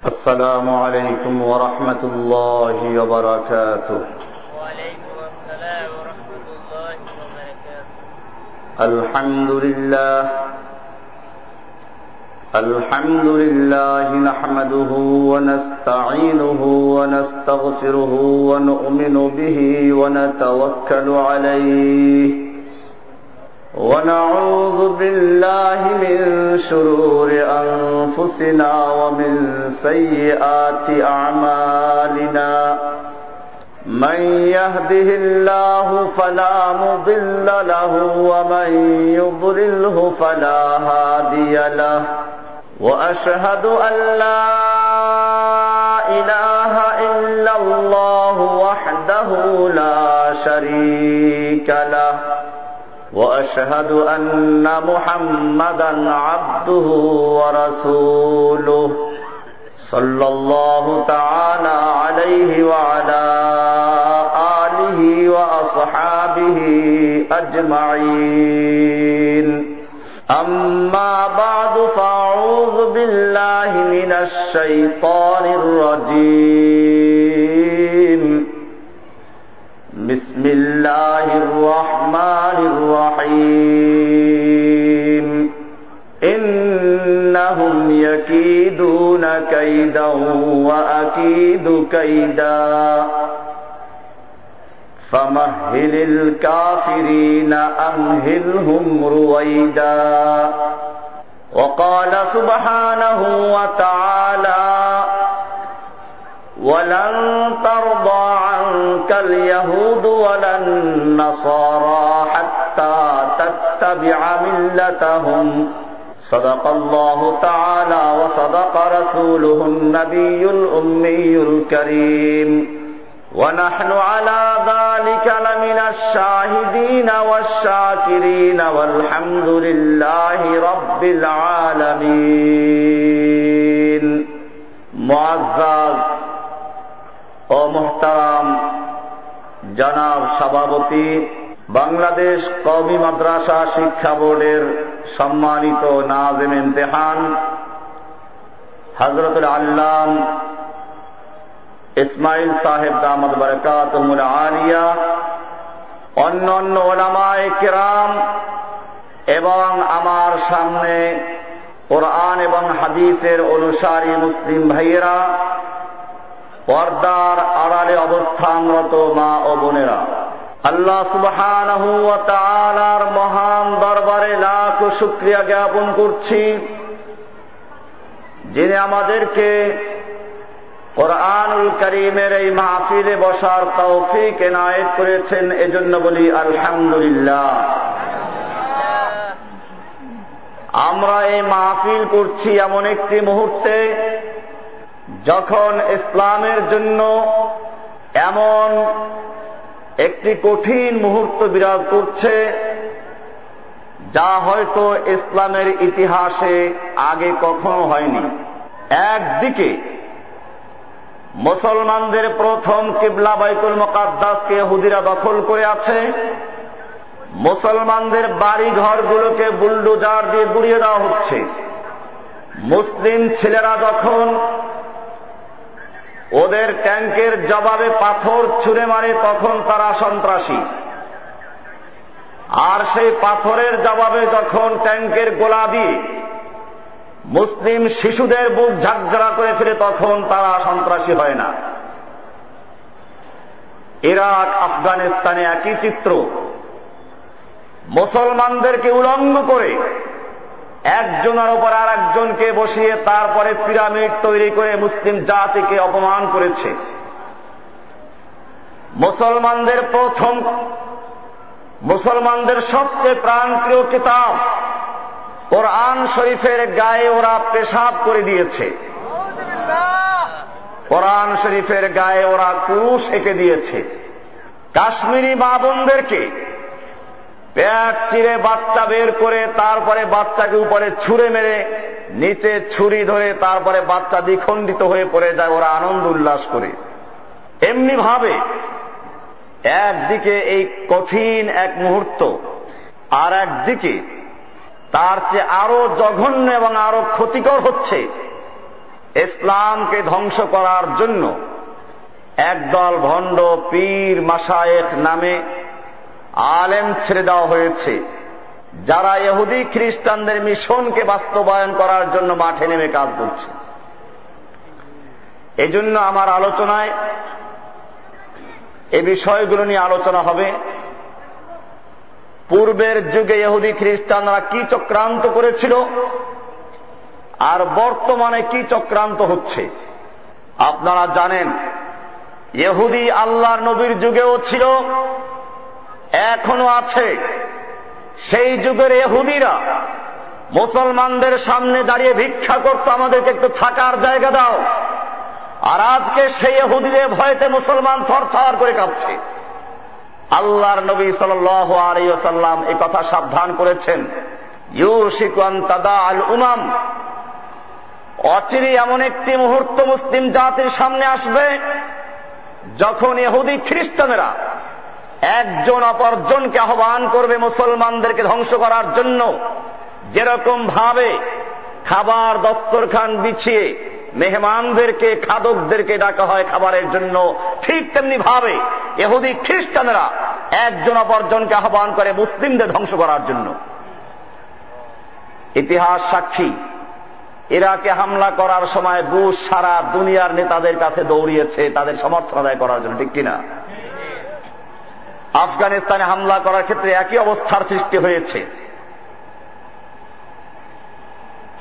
السلام عليكم ورحمة الله وبركاته. وعليكم السلام ورحمة الله وبركاته. الحمد لله نحمده ونستعينه ونستغفره ونؤمن به ونتوكل عليه ونعوذ بالله من شرور أنفسنا ومن سيئات أعمالنا. من يهده الله فلا مضل له ومن يضلله فلا هادي له. وأشهد أن لا إله إلا الله وحده لا شريك له. وأشهد أن محمدا عبده ورسوله صلى الله تعالى عليه وعلى آله وأصحابه أجمعين. أما بعد فأعوذ بالله من الشيطان الرجيم. بسم الله الرحمن الرحيم. إنهم يكيدون كيدا وأكيد كيدا فمهل الكافرين أمهلهم رويدا. وقال سبحانه وتعالى ولن ترضى عنك اليهود ولا النصارى حتى تتبع ملتهم. صدق الله تعالى وصدق رسوله النبي الأمي الكريم. ونحن على ذلك لمن الشاهدين والشاكرين والحمد لله رب العالمين. মুআজ্জাজ ও মুহতারাম জনাব সভাপতি, বাংলাদেশ কওমি মাদ্রাসা শিক্ষা বোর্ডের সম্মানিত নাযিম ইমতিহান হযরতুল আল্লাম ইসমাইল সাহেব দামাত বারাকাতুহুল আলিয়া, অন্যান্য উলামায়ে কেরাম এবং আমার সামনে কোরআন এবং হাদিসের অনুসারী মুসলিম ভাইয়েরা, পর্দার আড়ালে অবস্থানরত মা ও বোনেরা, আল্লাহ সুবহানাহু ওয়া তাআলার মহান দরবারে লাখ শুকরিয়া জ্ঞাপন করছি, যিনি আমাদেরকে কোরআনুল কারীমের এই মাহফিলে বসার তৌফিক এনায়েত করেছেন। এজন্য বলি আলহামদুলিল্লাহ। আমরা এই মাহফিল করছি এমন একটি মুহূর্তে যখন ইসলামের জন্য এমন একটি কঠিন মুহূর্ত বিরাজ করছে, যা হয়তো ইসলামের ইতিহাসে আগে কখনো হয়নি। একদিকে মুসলমানদের প্রথম কিবলা বাইতুল মুকাদ্দাসকে ইহুদিরা দখল করে আছে, মুসলমানদের বাড়ি ঘরগুলোকে বুলডোজার দিয়ে গুড়িয়ে দেওয়া হচ্ছে। মুসলিম ছেলেরা যখন ওদের ট্যাঙ্কের জবাবে পাথর ছুঁড়ে মারে তখন তারা সন্ত্রাসী, আর সেই পাথরের জবাবে যখন ট্যাঙ্কের গোলা দিয়ে মুসলিম শিশুদের বুক ঝাঁকঝাড়া করে ফেলে তখন তারা সন্ত্রাসী হয় না। ইরাক, আফগানিস্তানে একই চিত্র। মুসলমানদেরকে উলঙ্গ করে একজনের উপর আর একজনকে বসিয়ে তারপরে পিরামিড তৈরি করে মুসলিম জাতিকে অপমান করেছে। মুসলমানদের সবচেয়ে প্রাণপ্রিয় কিতাব কোরআন শরীফের গায়ে ওরা পেশাব করে দিয়েছে। কোরআন শরীফের গায়ে ওরা কুরুশ এঁকে দিয়েছে। কাশ্মীরি মা বোনদেরকে পেট চিরে বাচ্চা বের করে তারপরে বাচ্চাকে উপরে ছুঁড়ে মেরে নিচে ছুরি ধরে তারপরে বাচ্চা দ্বিখণ্ডিত হয়ে পড়ে যায়, ওরা আনন্দ উল্লাস করে। এমনি ভাবে একদিকে এই কঠিন এক মুহূর্ত, আর একদিকে তার চেয়ে আরো জঘন্য এবং আরো ক্ষতিকর হচ্ছে ইসলামকে ধ্বংস করার জন্য একদল ভণ্ড পীর মাশায়েখ নামে আলেম ছেড়ে দেওয়া হয়েছে, যারা ইহুদি খ্রিস্টানদের মিশনকে বাস্তবায়ন করার জন্য মাঠে নেমে কাজ করছে। এজন্য আমার আলোচনায় এই বিষয়গুলো নিয়ে আলোচনা হবে। পূর্বের যুগে ইহুদি খ্রিস্টানরা কি চক্রান্ত করেছিল আর বর্তমানে কি চক্রান্ত হচ্ছে। আপনারা জানেন, ইহুদি আল্লাহর নবীর যুগেও ছিল, এখনো আছে। সেই যুগের ইহুদিরা মুসলমানদের সামনে দাঁড়িয়ে ভিক্ষা করত, আমাদেরকে একটু থাকার জায়গা দাও। আর আজকে সেই ইহুদিদের ভয়তে মুসলমান থরথর করে কাঁপছে। আল্লাহর নবী সাল্লাল্লাহু আলাইহি ওয়াসাল্লাম এই কথা সাবধান করেছেন, ইউশিকু আন তাদাআল উমাম, অচিরে এমন একটি মুহূর্ত মুসলিম জাতির সামনে আসবে যখন ইহুদি খ্রিস্টানেরা একজন অপরজনকে আহ্বান করবে মুসলমানদেরকে ধ্বংস করার জন্য। যেরকম ভাবে খাবার দস্তরখান বিছিয়ে মেহমানদেরকে, খাদকদেরকে ডাকা হয় খাবারের জন্য, ঠিক তেমনি ভাবে ইহুদি খ্রিস্টানেরা একজন অপরজনকে আহ্বান করে মুসলিমদের ধ্বংস করার জন্য। ইতিহাস সাক্ষী, ইরাকে হামলা করার সময় বুশ সারা দুনিয়ার নেতাদের কাছে দৌড়িয়েছে তাদের সমর্থন আদায় করার জন্য, ঠিক কিনা? আফগানিস্তানে হামলা করার ক্ষেত্রে একই অবস্থার সৃষ্টি হয়েছে।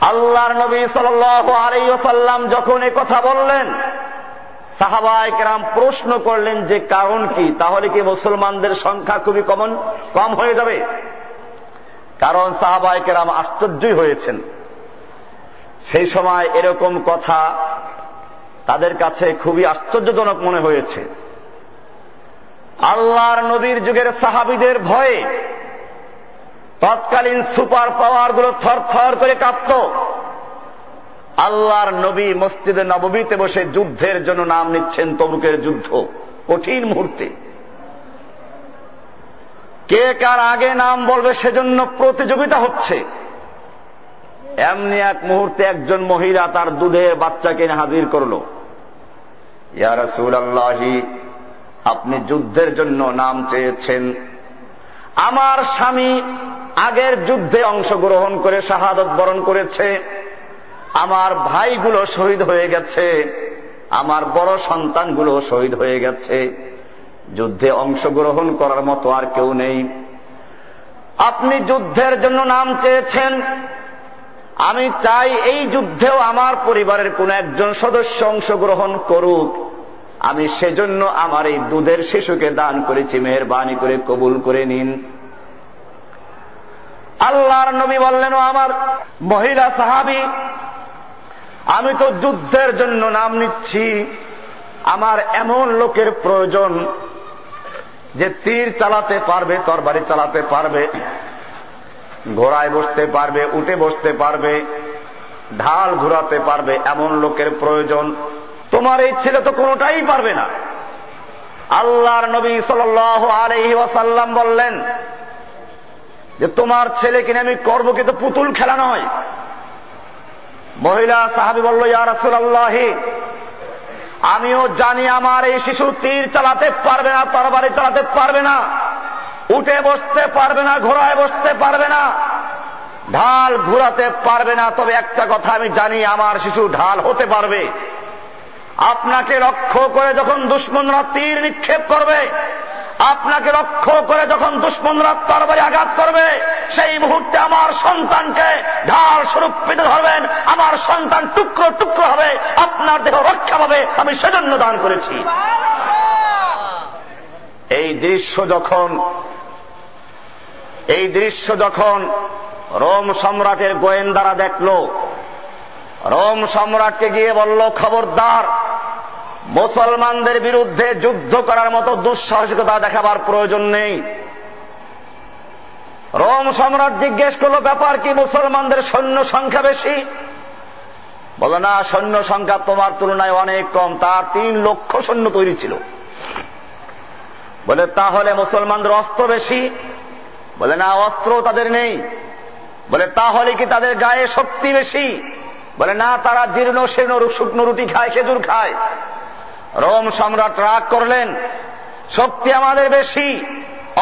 আল্লাহর নবী সাল্লাল্লাহু আলাইহি ওয়াসাল্লাম যখন এই কথা বললেন, সাহাবায়ে কেরাম প্রশ্ন করলেন যে কারণ কি? তাহলে কি মুসলমানদের সংখ্যা খুবই কম হয়ে যাবে? কারণ সাহাবায়ে কেরাম আশ্চর্যই হয়েছেন। সেই সময় এরকম কথা তাদের কাছে খুবই আশ্চর্যজনক মনে হয়েছে। আল্লাহর নবীর যুগের সাহাবীদের ভয়ে তৎকালীন সুপার পাওয়ার গুলো থরথর করে কাঁপত। আল্লাহর নবী মসজিদে নববীতে বসে যুদ্ধের জন্য নাম নিচ্ছেন, তবুকের যুদ্ধ, কঠিন মুহূর্তে। কে কার আগে নাম বলবে সেজন্য প্রতিযোগিতা হচ্ছে। এমনি এক মুহূর্তে একজন মহিলা তার দুধের বাচ্চাকে হাজির করলো, ইয়া রাসূলুল্লাহি, আপনি যুদ্ধের জন্য নাম চেয়েছেন। আমার স্বামী আগের যুদ্ধে অংশগ্রহণ করে শাহাদত বরণ করেছে, আমার ভাইগুলো শহীদ হয়ে গেছে, আমার বড় সন্তানগুলো শহীদ হয়ে গেছে, যুদ্ধে অংশগ্রহণ করার মতো আর কেউ নেই। আপনি যুদ্ধের জন্য নাম চেয়েছেন, আমি চাই এই যুদ্ধেও আমার পরিবারের কোন একজন সদস্য অংশগ্রহণ করুক। আমি সেজন্য আমার এই দুধের শিশুকে দান করেছি, মেহেরবানি করে কবুল করে নিন। আল্লাহর নবী বললেন, ও আমার মহিলা সাহাবী, আমি তো যুদ্ধের জন্য নাম নিচ্ছি, আমার এমন লোকের প্রয়োজন যে তীর চালাতে পারবে, তরবারি চালাতে পারবে, ঘোড়ায় বসতে পারবে, উঠে বসতে পারবে, ঢাল ঘুরাতে পারবে, এমন লোকের প্রয়োজন। তোমার এই ছেলে তো কোনোটাই পারবে না। আল্লাহর নবী সাল্লাল্লাহু আলাইহি ওয়াসাল্লাম বললেন যে তোমার ছেলে কিনে আমি করবো, কিন্তু পুতুল খেলা নয়। মহিলা সাহাবী বলল, ইয়া রাসূলুল্লাহ, আমিও জানি আমার এই শিশু তীর চালাতে পারবে না, তরবারি চালাতে পারবে না, উঠে বসতে পারবে না, ঘোড়ায় বসতে পারবে না, ঢাল ঘুরাতে পারবে না। তবে একটা কথা আমি জানি, আমার শিশু ঢাল হতে পারবে। আপনাকে লক্ষ্য করে যখন দুশমনরা তীর নিক্ষেপ করবে, আপনাকে লক্ষ্য করে যখন দুশমনরা তরবারি আঘাত করবে, সেই মুহূর্তে আমার সন্তানকে ঢাল স্বরূপ পেতে ধরবেন, আমার সন্তান টুকরো টুকরো হবে, আপনার দেহ রক্ষা পাবে, আমি সেজন্য দান করেছি। এই দৃশ্য যখন রোম সম্রাটের গোয়েন্দারা দেখলো, রোম সম্রাটকে গিয়ে বলল, খবরদার, মুসলমানদের বিরুদ্ধে যুদ্ধ করার মতো দুঃসাহসিকতা দেখাবার প্রয়োজন নেই। রোম সম্রাট জিজ্ঞেস করলো, ব্যাপার কি, মুসলমানদের সৈন্য সংখ্যা বেশি? বলে, না, সৈন্য সংখ্যা তোমার তুলনায় অনেক কম, তার 3 লক্ষ সৈন্য তৈরি ছিল। বলে, তাহলে মুসলমানদের অস্ত্র বেশি? বলে, না, অস্ত্র তাদের নেই। বলে, তাহলে কি তাদের গায়ে শক্তি বেশি? বলে না, তারা জীর্ণ শীর্ণ শুকনো রুটি খায়, খেজুর খায়। রোম সম্রাট রাগ করলেন, শক্তি আমাদের বেশি,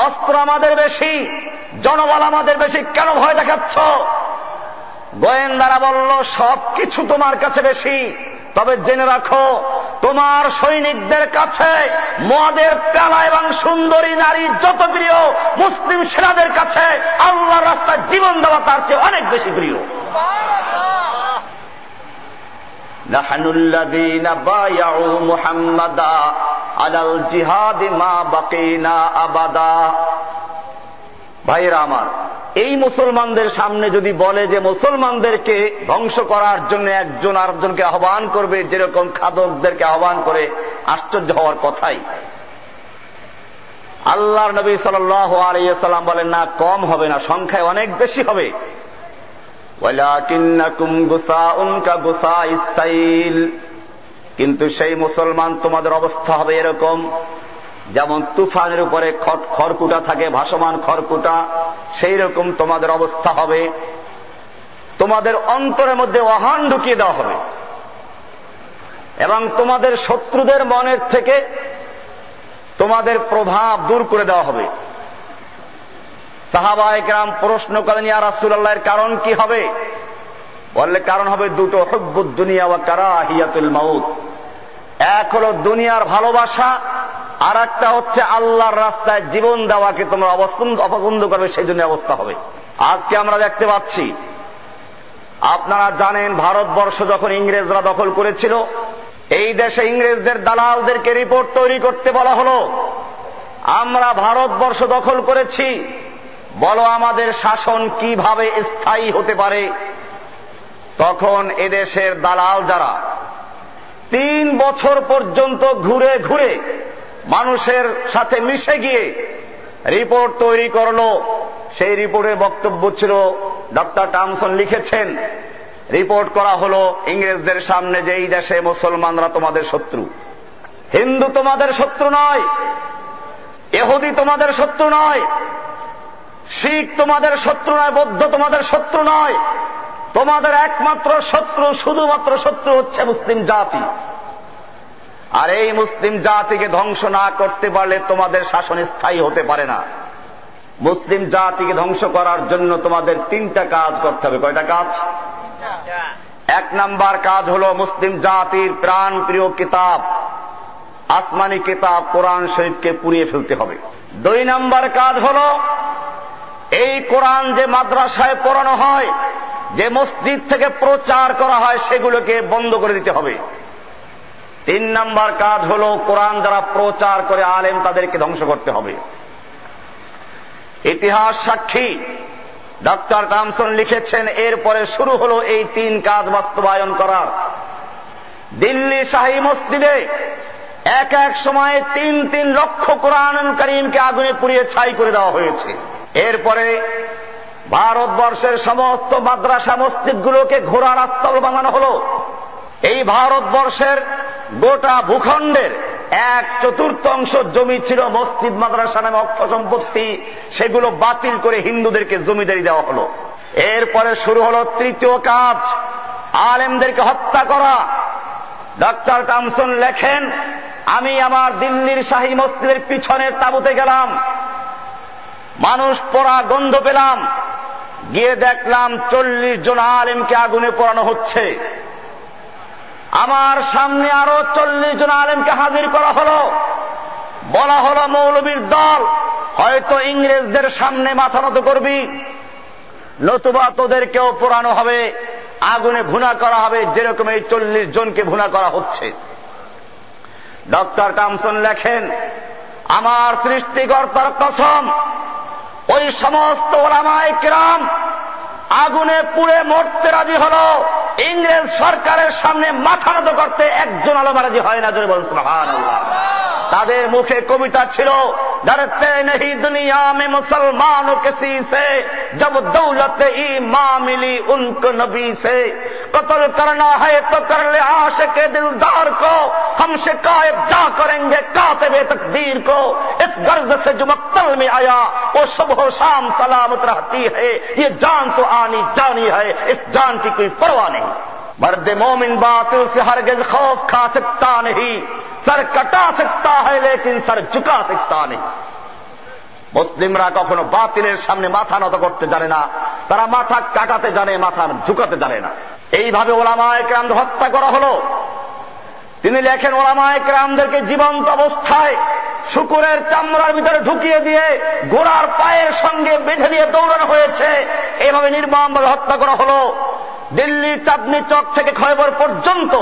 অস্ত্র আমাদের বেশি, জনবল আমাদের বেশি, কেন ভয় দেখাচ্ছ? গোয়েন্দারা বলল সবকিছু তোমার কাছে বেশি, তবে জেনে রাখো তোমার সৈনিকদের কাছে মদের পেলা এবং সুন্দরী নারী যত প্রিয়, মুসলিম সেনাদের কাছে আল্লাহর রাস্তায় জীবন দেওয়া তার চেয়ে অনেক বেশি প্রিয়। নাহনুল্লাযীনা বায়াউ মুহাম্মাদা আলাল জিহাদি মা বাকিনা আবাদা। ভাইরা আমার, এই মুসলমানদের সামনে যদি বলে যে মুসলমানদেরকে ধ্বংস করার জন্য একজন আরেকজনকে আহ্বান করবে, যেরকম খাদকদেরকে আহ্বান করে, আশ্চর্য হওয়ার কথাই। আল্লাহর নবী সাল্লাল্লাহু আলাইহি ওয়াসাল্লাম বলেন না, কম হবে না, সংখ্যায় অনেক বেশি হবে। ওয়ালাকিন্নাকুম গুসাউন কাগুসাইস সাইল, কিন্তু সেই মুসলমান তোমাদের অবস্থা হবে এরকম যেমন তুফানের উপরে খড়কুটা থাকে, ভাসমান খড়কুটা, সেই রকম তোমাদের অবস্থা হবে। তোমাদের অন্তরের মধ্যে ওয়াহান ঢুকিয়ে দেওয়া হবে এবং তোমাদের শত্রুদের মনের থেকে তোমাদের প্রভাব দূর করে দেওয়া হবে। সাহাবায়ে কেরাম প্রশ্ন করেন, ইয়া রাসূলুল্লাহ, এর কারণ কি হবে? বললে কারণ হবে দুটো, হুব্বুদ দুনিয়া ওয়া কারাহিয়াতুল মাউত। এক হলো দুনিয়ার ভালোবাসা, আর একটা হচ্ছে আল্লাহর রাস্তায় জীবন দেওয়াকে তোমরা অপছন্দ করবে, সেই জন্য অবস্থা হবে। আজকে আমরা দেখতে পাচ্ছি, আপনারা জানেন ভারতবর্ষ যখন ইংরেজরা দখল করেছিল, এই দেশে ইংরেজদের দালালদেরকে রিপোর্ট তৈরি করতে বলা হলো, আমরা ভারতবর্ষ দখল করেছি, বলো আমাদের শাসন কিভাবে স্থায়ী হতে পারে। তখন এদেশের দালাল যারা 3 বছর পর্যন্ত ঘুরে ঘুরে মানুষের সাথে মিশে গিয়ে রিপোর্ট তৈরি করলো, সেই রিপোর্টের বক্তব্য ছিল, ডক্টর টমসন লিখেছেন, রিপোর্ট করা হলো ইংরেজদের সামনে যে এই দেশে মুসলমানরা তোমাদের শত্রু, হিন্দু তোমাদের শত্রু নয়, ইহুদি তোমাদের শত্রু নয়, শিখ তোমাদের শত্রু নয়, বৌদ্ধ তোমাদের শত্রু নয়, তোমাদের একমাত্র শত্রু, শুধুমাত্র শত্রু হচ্ছে মুসলিম জাতি। আর এই মুসলিম জাতিকে ধ্বংস না করতে পারলে তোমাদের শাসন স্থায়ী হতে পারে না। মুসলিম জাতিকে ধ্বংস করার জন্য তোমাদের 3টা কাজ করতে হবে। কয়টা কাজ? 1 নাম্বার কাজ হলো মুসলিম জাতির প্রাণ প্রিয় কিতাব, আসমানি কিতাব কোরআন শরীফকে পুড়িয়ে ফেলতে হবে। 2 নাম্বার কাজ হলো এই কোরআন যে মাদ্রাসায় পড়ানো হয়, যে মসজিদ থেকে প্রচার করা হয়, সেগুলোকে বন্ধ করে দিতে হবে। 3 নাম্বার কাজ হলো কোরআন যারা প্রচার করে আলেম, তাদেরকে ধ্বংস করতে হবে। ইতিহাস সাক্ষী, ডক্টর টমসন লিখেছেন, এরপরে শুরু হলো এই 3 কাজ বাস্তবায়ন করার। দিল্লি শাহী মসজিদে এক এক সময়ে 3 লক্ষ কোরআনুল কারীমকে আগুনে পুড়িয়ে ছাই করে দেওয়া হয়েছে। এরপরে ভারতবর্ষের সমস্ত মাদ্রাসা মসজিদগুলোকে ঘোড়ার আস্তল বানানো হলো। এই ভারতবর্ষের গোটা ভূখণ্ডের 1/4 জমি ছিল মসজিদ মাদ্রাসা নামে অর্থ সম্পত্তি, সেগুলো বাতিল করে হিন্দুদেরকে জমিদারি দেওয়া হলো। এরপরে শুরু হলো 3য় কাজ, আলেমদেরকে হত্যা করা। ডক্টর টমসন লেখেন, আমি আমার দিল্লির শাহী মসজিদের পিছনের তাঁবুতে গেলাম, মানুষ পোড়া গন্ধ পেলাম, গিয়ে দেখলাম 40 জন আলেমকে আগুনে পোড়ানো হচ্ছে। আমার সামনে আরো 40 জন আলেমকে হাজির করা হলো, বলা হলো মৌলবীর দল, হয়তো ইংরেজদের সামনে মাথা নত করবি, নতুবা তোদেরকেও পোড়ানো হবে, আগুনে ভুনা করা হবে, যেরকম এই 40 জনকে ভুনা করা হচ্ছে। ডক্টর টমসন লেখেন, আমার সৃষ্টিকর্তার কসম, ওই সমস্ত ওলামায়ে কেরাম আগুনে পুড়ে মরতে রাজি হলো, ইংরেজ সরকারের সামনে মাথা নত করতে একজন আলেম রাজি হয় না। জোরে বলুন সুবহানাল্লাহ। তাদের মুখে কবিতা ছিল, डरते नहीं दुनिया में मुसलमानों किसी से, जब दौलत ईमान मिली उनको नबी से, कत्ल करना है तो कर ले आशिक दिलदार को, हम शिकायत जा करेंगे कातिबे तकदीर को, इस गर्ज से जो मक्तल में आया वो सुबह शाम सलामत रहती है, ये जान तो आनी जानी है, इस जान की कोई परवाह नहीं। मर्द मोमिन बातिल से हरगिज खौफ खा सकता नहीं, सर कटा सकता है लेकिन सर झुका सकता नहीं। মুসলিমরা কখনো বাতিলের সামনে মাথা নত করতে জানে না, তারা মাথা কাটাতে জানে, মাথা ঝুঁকাতে জানে না। এইভাবে ওলামায়ে কেরাম হত্যা করা হলো। তিনি লেখেন, ওলামায়ে কেরামদেরকে জীবন্ত অবস্থায় শুকুরের চামড়ার ভিতরে ঢুকিয়ে দিয়ে ঘোড়ার পায়ের সঙ্গে বেঁধে দিয়ে দৌড়ানো হয়েছে। এইভাবে নির্মমভাবে হত্যা করা হলো। দিল্লি চাঁদনি চক থেকে খয়বর পর্যন্ত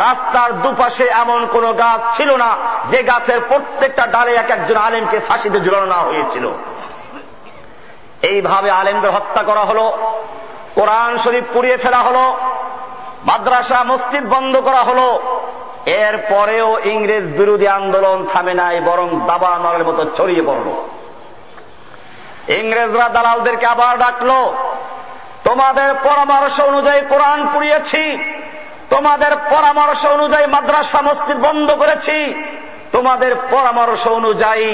রাস্তার দুপাশে এমন কোন গাছ ছিল না যে গাছের প্রত্যেকটা ডালে এক একজন আলেমকে ফাঁসিতে ঝুলানো না হয়েছিল। এইভাবে আলেমদের হত্যা করা হলো, কোরআন শরীফ পুড়িয়ে ফেলা হলো, মাদ্রাসা মসজিদ বন্ধ করা হলো। এরপরেও ইংরেজ বিরোধী আন্দোলন থামে নাই, বরং দাবানলের মতো ছড়িয়ে পড়ল। ইংরেজরা দালালদেরকে আবার ডাকলো, তোমাদের পরামর্শ অনুযায়ী কোরআন পুড়িয়েছি, তোমাদের পরামর্শ অনুযায়ী মাদ্রাসা মসজিদ বন্ধ করেছি, তোমাদের পরামর্শ অনুযায়ী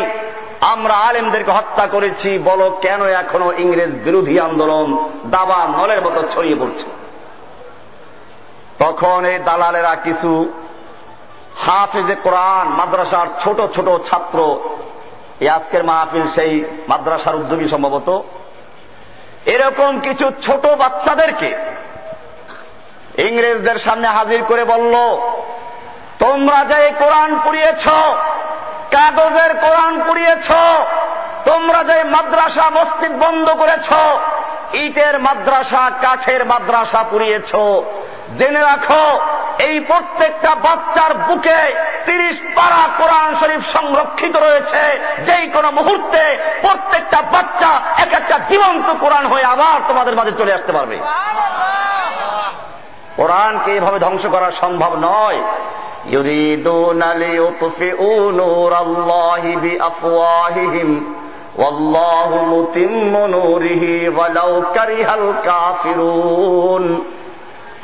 আমরা আলেমদেরকে হত্যা করেছি, বলো কেন এখনো ইংরেজ বিরোধী আন্দোলন দাবা নলের মতো ছড়িয়ে পড়ছে? তখন এই দালালেরা কিছু হাফেজে কোরআন মাদ্রাসার ছোট ছোট ছাত্র, এই আজকের মাহফিল সেই মাদ্রাসার উদ্যোগী সম্ভবত, এরকম কিছু ছোট বাচ্চাদেরকে ইংরেজদের সামনে হাজির করে বলল, তোমরা যে কোরআন পুড়িয়েছ, কাগজের কোরআন পুড়িয়েছ, তোমরা যে মাদ্রাসা মসজিদ বন্ধ করেছ, ইটের মাদ্রাসা কাঠের মাদ্রাসা পুড়িয়েছ, জেনে রাখো এই প্রত্যেকটা বাচ্চার বুকে 30 পারা কোরআন শরীফ সংরক্ষিত রয়েছে। যেই কোনো মুহূর্তে প্রত্যেকটা বাচ্চা এক একটা জীবন্ত কোরআন হয়ে আবার তোমাদের মাঝে চলে আসতে পারবে। কোরআনকে এভাবে ধ্বংস করা সম্ভব নয়। ইউরিদুনা লিইউতফিউ নূরাল্লাহি বিআফওয়াহিহিম ওয়াল্লাহু মুতিম্মু নূরিহি ওয়ালাউ কারিহাল কাফিরুন।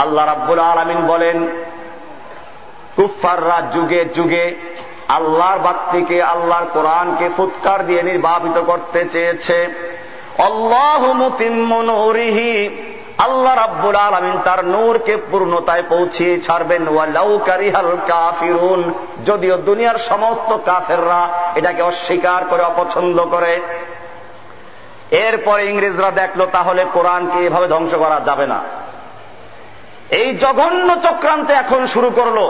আল্লাহ রাব্বুল আলামিন বলেন, কুফফাররা যুগে যুগে আল্লাহর বাতিকে, আল্লাহর কোরআনকে ফুৎকার দিয়ে নির্বাপিত করতে চেয়েছে। আল্লাহু মুতিম্মু নূরিহি, আল্লাহ রাব্বুল আলামিন তার নূরকে পূর্ণতায় পৌঁছিয়ে ছাড়বেন। ওয়ালাউ কারিহাল কাফিরুন, যদিও দুনিয়ার সমস্ত কাফেররা এটাকে অস্বীকার করে, অপছন্দ করে। এরপরে ইংরেজরা দেখলো তাহলে কোরআনকে এভাবে ধ্বংস করা যাবে না। এই জঘন্য চক্রান্ত এখন শুরু করলো।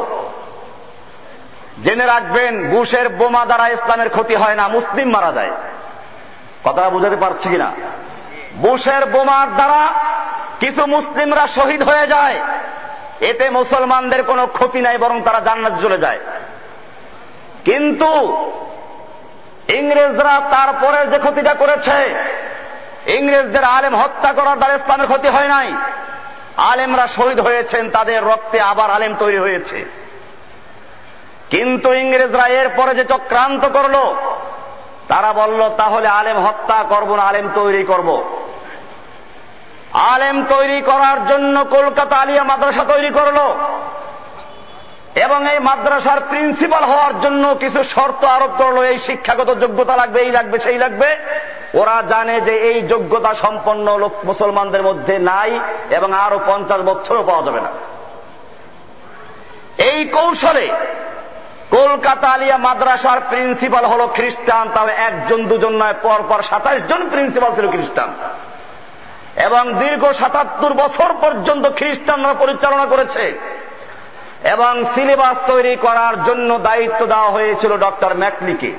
জেনে রাখবেন, বুশের বোমা দ্বারা ইসলামের ক্ষতি হয় না, মুসলিম মারা যায়। কথাটা বুঝাতে পারছি কিনা? বুশের বোমার দ্বারা কিছু মুসলিমরা শহীদ হয়ে যায়, এতে মুসলমানদের কোনো ক্ষতি নাই, বরং তারা জান্নাতে চলে যায়। কিন্তু ইংরেজরা তারপরে যে ক্ষতিটা করেছে, ইংরেজদের আলেম হত্যা করার দ্বারা ইসলামের ক্ষতি হয় নাই, আলেমরা শহীদ হয়েছেন, তাদের রক্তে আবার আলেম তৈরি হয়েছে। কিন্তু ইংরেজরা এরপরে যে চক্রান্ত করলো, তারা বলল তাহলে আলেম হত্যা করব না, আলেম তৈরি করব। আলেম তৈরি করার জন্য কলকাতা আলিয়া মাদ্রাসা তৈরি করলো এবং এই মাদ্রাসার প্রিন্সিপাল হওয়ার জন্য কিছু শর্ত আরোপ করলো। এই শিক্ষাগত যোগ্যতা লাগবে, এই লাগবে, সেই লাগবে। ওরা জানে যে এই যোগ্যতা সম্পন্ন লোক মুসলমানদের মধ্যে নাই এবং আরো 50 বছরও পাওয়া যাবে না। এই কৌশলে কলকাতা আলিয়া মাদ্রাসার প্রিন্সিপাল হলো খ্রিস্টান, তবে 1 জন 2 জন নয়, পরপর 27 জন প্রিন্সিপাল ছিল খ্রিস্টান, এবং দীর্ঘ 77 বছর পর্যন্ত খ্রিস্টানরা পরিচালনা করেছে। এবং সিলেবাস তৈরি করার জন্য দায়িত্ব দেওয়া হয়েছিল ডক্টর ম্যাকলিকে।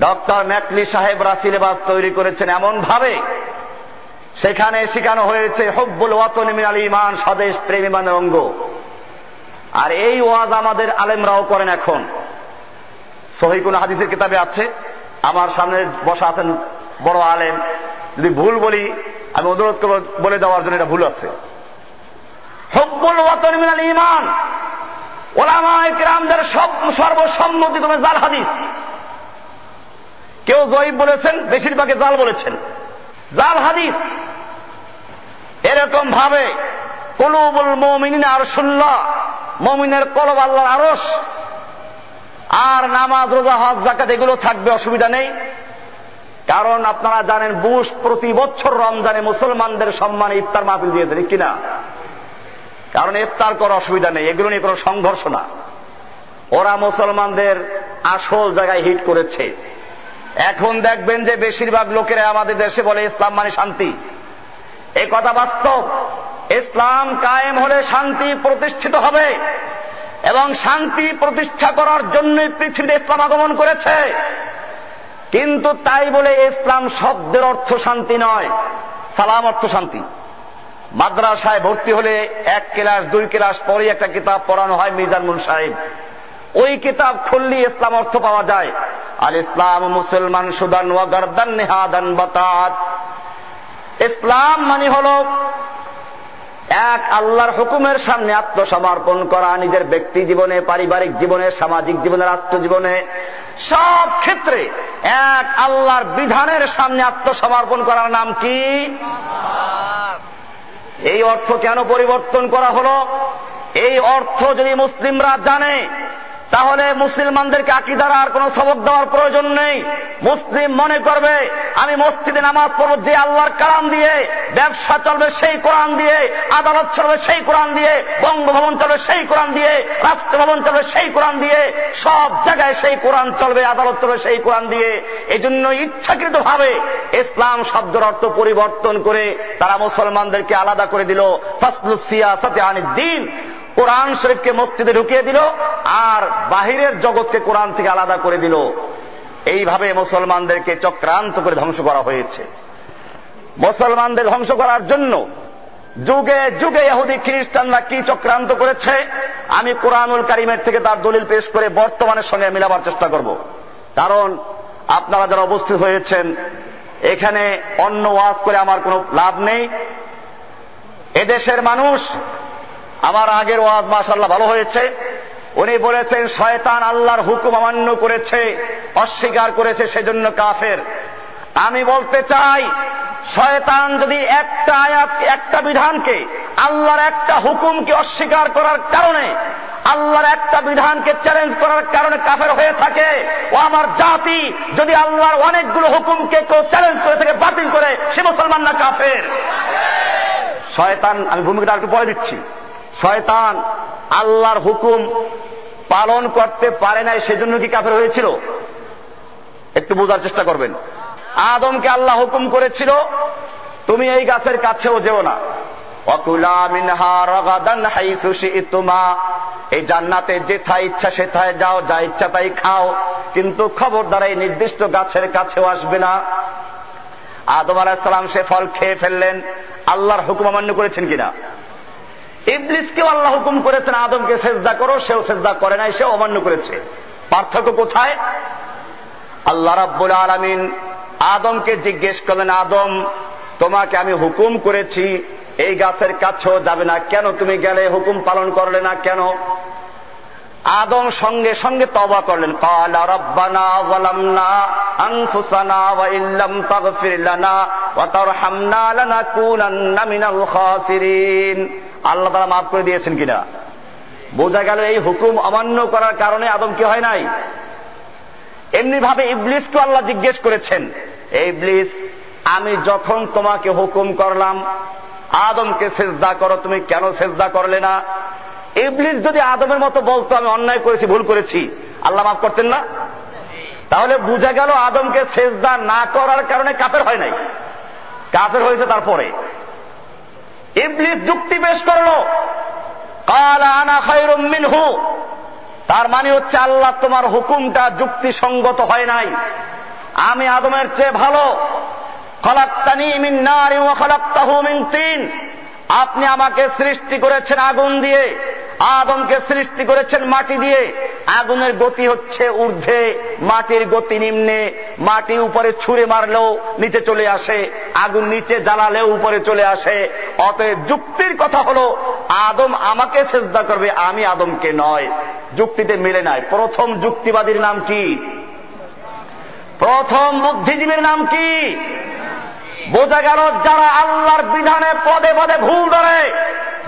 ডক্টর ম্যাকলি সাহেবরা সিলেবাস তৈরি করেছেন এমন ভাবে, সেখানে শেখানো হয়েছে হুব্বুল ওয়াতন মিনাল ঈমান, স্বদেশ প্রেম ইমানের অঙ্গ। আর এই ওয়াজ আমাদের আলেমরাও করেন এখন। সহিহ কোন হাদিসের কিতাবে আছে, আমার সামনে বসা আছেন বড় আলেম, যদি ভুল বলি আমি অনুরোধ করব বলে দেওয়ার জন্য, এটা ভুল আছে। হুব্বুল ওয়াতন মিনাল ঈমান ওলামায়ে কিরামদের সর্বসম্মতিক্রমে জাল হাদিস। কেউ জয়ীফ বলেছেন, বেশিরভাগে জাল বলেছেন, জাল হাদিস। এরকম ভাবে কুলুবুল মুমিনিনা আরশুল্লাহ, মুমিনের কলব আল্লাহর আরশ। আর নামাজ, রোজা, হজ, যাকাত এগুলো থাকবে, অসুবিধা নেই। কারণ আপনারা জানেন বুশ প্রতি বছর রমজানে মুসলমানদের সম্মানে ইফতার মাহফিল দিয়েছে, ঠিক কিনা? কারণ ইফতার করার অসুবিধা নেই, এগুলো নিয়ে কোনো সংঘর্ষ না। ওরা মুসলমানদের আসল জায়গায় হিট করেছে। এখন দেখবেন যে বেশিরভাগ লোকেরা আমাদের দেশে বলে ইসলাম মানে শান্তি। এই কথা বাস্তব। ইসলাম কায়েম হলে শান্তি প্রতিষ্ঠিত হবে, এবং শান্তি প্রতিষ্ঠা করার জন্য পৃথিবীতে ইসলাম আগমন করেছে। কিন্তু তাই বলে ইসলাম শব্দের অর্থ শান্তি নয়। সালাম অর্থ শান্তি। মাদ্রাসায় ভর্তি হলে 1 ক্লাস 2 ক্লাস পরে একটা কিতাব পড়ানো হয় মিজানুল সাহেব, ওই কিতাব খুললে ইসলাম অর্থ পাওয়া যায়। আল ইসলাম মুসলমান সুদান ওয়া গারদান নিহাদান বাতাত। ইসলাম মানে হলো এক আল্লাহর হুকুমের সামনে আত্মসমর্পণ করা, নিজের ব্যক্তি জীবনে, পারিবারিক জীবনে, সামাজিক জীবনে, রাষ্ট্র জীবনে, সব ক্ষেত্রে এক আল্লাহর বিধানের সামনে আত্মসমর্পণ করার নাম কি? এই অর্থ কেন পরিবর্তন করা হলো? এই অর্থ যদি মুসলিমরা জানে তাহলে মুসলমানদেরকে আকীদার আর কোনো সবক দেওয়ার প্রয়োজন নেই। মুসলিম মনে করবে আমি মসজিদে নামাজ পড়ব যে আল্লাহর কালাম দিয়ে, ব্যবসা চলবে সেই কোরআন দিয়ে, আদালত চলবে সেই কোরআন দিয়ে, বঙ্গভবন চলবে সেই কোরআন দিয়ে, রাষ্ট্রভবন চলবে সেই কোরআন দিয়ে, সব জায়গায় সেই কোরআন চলবে, আদালত চলবে সেই কোরআন দিয়ে। এজন্য ইচ্ছাকৃত ভাবে ইসলাম শব্দের অর্থ পরিবর্তন করে তারা মুসলমানদেরকে আলাদা করে দিল। ফাসলুস সিয়াসাতি আনিদ দ্বীন, কোরআন শরীফকে মসজিদে ঢুকিয়ে দিল আর বাহিরের জগৎকে কোরআন থেকে আলাদা করে দিল। এইভাবে মুসলমানদেরকে চক্রান্ত করে ধ্বংস করা হয়েছে। মুসলমানদের ধ্বংস করার জন্য যুগে যুগে ইহুদি খ্রিস্টানরা কি চক্রান্ত করেছে, আমি কোরআনুল কারীমের থেকে তার দলিল পেশ করে বর্তমানের সঙ্গে মিলাবার চেষ্টা করব। কারণ আপনারা যারা উপস্থিত হয়েছেন এখানে অন্য ওয়াজ করে আমার কোনো লাভ নেই। এদেশের মানুষ, আমার আগের ওয়াজ মাশাআল্লাহ ভালো হয়েছে, উনি বলেছেন শয়তান আল্লাহর হুকুম অমান্য করেছে, অস্বীকার করেছে, সেজন্য কাফের। আমি বলতে চাই শয়তান যদি একটা আয়াত, একটা বিধানকে, আল্লাহর একটা হুকুমকে অস্বীকার করার কারণে, আল্লাহর একটা বিধানকে চ্যালেঞ্জ করার কারণে কাফের হয়ে থাকে, ও আমার জাতি যদি আল্লাহর অনেকগুলো হুকুমকে কেউ চ্যালেঞ্জ করে থেকে বাতিল করে, সে মুসলমান না কাফের? শয়তান, আমি ভূমিকাটা একটু পরে দিচ্ছি, শয়তান আল্লাহর হুকুম পালন করতে পারে নাই, সেজন্য কি কাফের হয়েছিল? একটু বোঝার চেষ্টা করবেন। আদমকে আল্লাহ হুকুম করেছিল তুমি এই গাছের কাছেও যেও না, ওয়াকুলা মিনহা রাগাদান হাইসু শি'তুমা, এই জান্নাতে যেথায় ইচ্ছা সেথায় যাও, যা ইচ্ছা তাই খাও, কিন্তু খবরদার এই নির্দিষ্ট গাছের কাছেও আসবে না। আদম আলাইহিস সালাম সে ফল খেয়ে ফেললেন, আল্লাহর হুকুম অমান্য করেছেন কিনা? ইবলিসকেও আল্লাহ হুকুম করেছেন আদমকে সেজদা করো, সেও সেজদা করে নাই, সেও অমান্য করেছে। পার্থক্য কোথায়? আল্লাহ রাব্বুল আলামিন আদমকে জিজ্ঞেস করলেন, আদম তোমাকে আমি হুকুম করেছি এই গাছের কাছেও যাবে না, কেন তুমি গেলে? হুকুম পালন করলে না কেন? আদম সঙ্গে সঙ্গে তওবা করলেন, ক্বালা রাব্বানা যালামনা আনফুসানা ওয়া ইল্লাম তাগফির লানা ওয়া তারহামনা লানাকুনান্না মিনাল খাসিরিন। আল্লাহ তাআলা মাফ করে দিয়েছেন কিনা? বোঝা গেল এই হুকুম অমান্য করার কারণে আদম কি হয় নাই। এমনি ভাবে ইবলিসকে আল্লাহ জিজ্ঞেস করেছেন, এই ইবলিস আমি যখন তোমাকে হুকুম করলাম আদমকে সেজদা করো, তুমি কেন সেজদা করলে না? ইবলিস যদি আদমের মতো বলতো আমি অন্যায় করেছি, ভুল করেছি, আল্লাহ মাফ করতেন না? তাহলে বুঝা গেল আদমকে সেজদা না করার কারণে কাফের হয় নাই, কাফের হয়েছে তারপরে। ইবলিস যুক্তি পেশ করলো, ক্বালা আনা খায়রুম মিনহু, তার মানে হচ্ছে আল্লাহ তোমার হুকুমটা যুক্তিসঙ্গত হয় নাই, আমি আদমের চেয়ে ভালো। খলাকতানি মিন নারি ওয়া খলাকতাহু মিন তিন, আপনি আমাকে সৃষ্টি করেছেন আগুন দিয়ে, আদমকে সৃষ্টি করেছেন মাটি দিয়ে। আগুনের গতি হচ্ছে ঊর্ধ্বে, মাটির গতি নিম্নে। মাটি উপরে ছুঁড়ে মারলেও নিচে চলে আসে, আগুন নিচে জ্বালালেও উপরে চলে আসে। অতএব যুক্তির কথা হলো আদম আমাকে সেজদা করবে, আমি আদমকে নয়। যুক্তিতে মিলে নাই। প্রথম যুক্তিবাদীর নাম কি? প্রথম বুদ্ধিজীবীর নাম কি? বোঝা গেল যারা আল্লাহর বিধানে পদে পদে ভুল ধরে,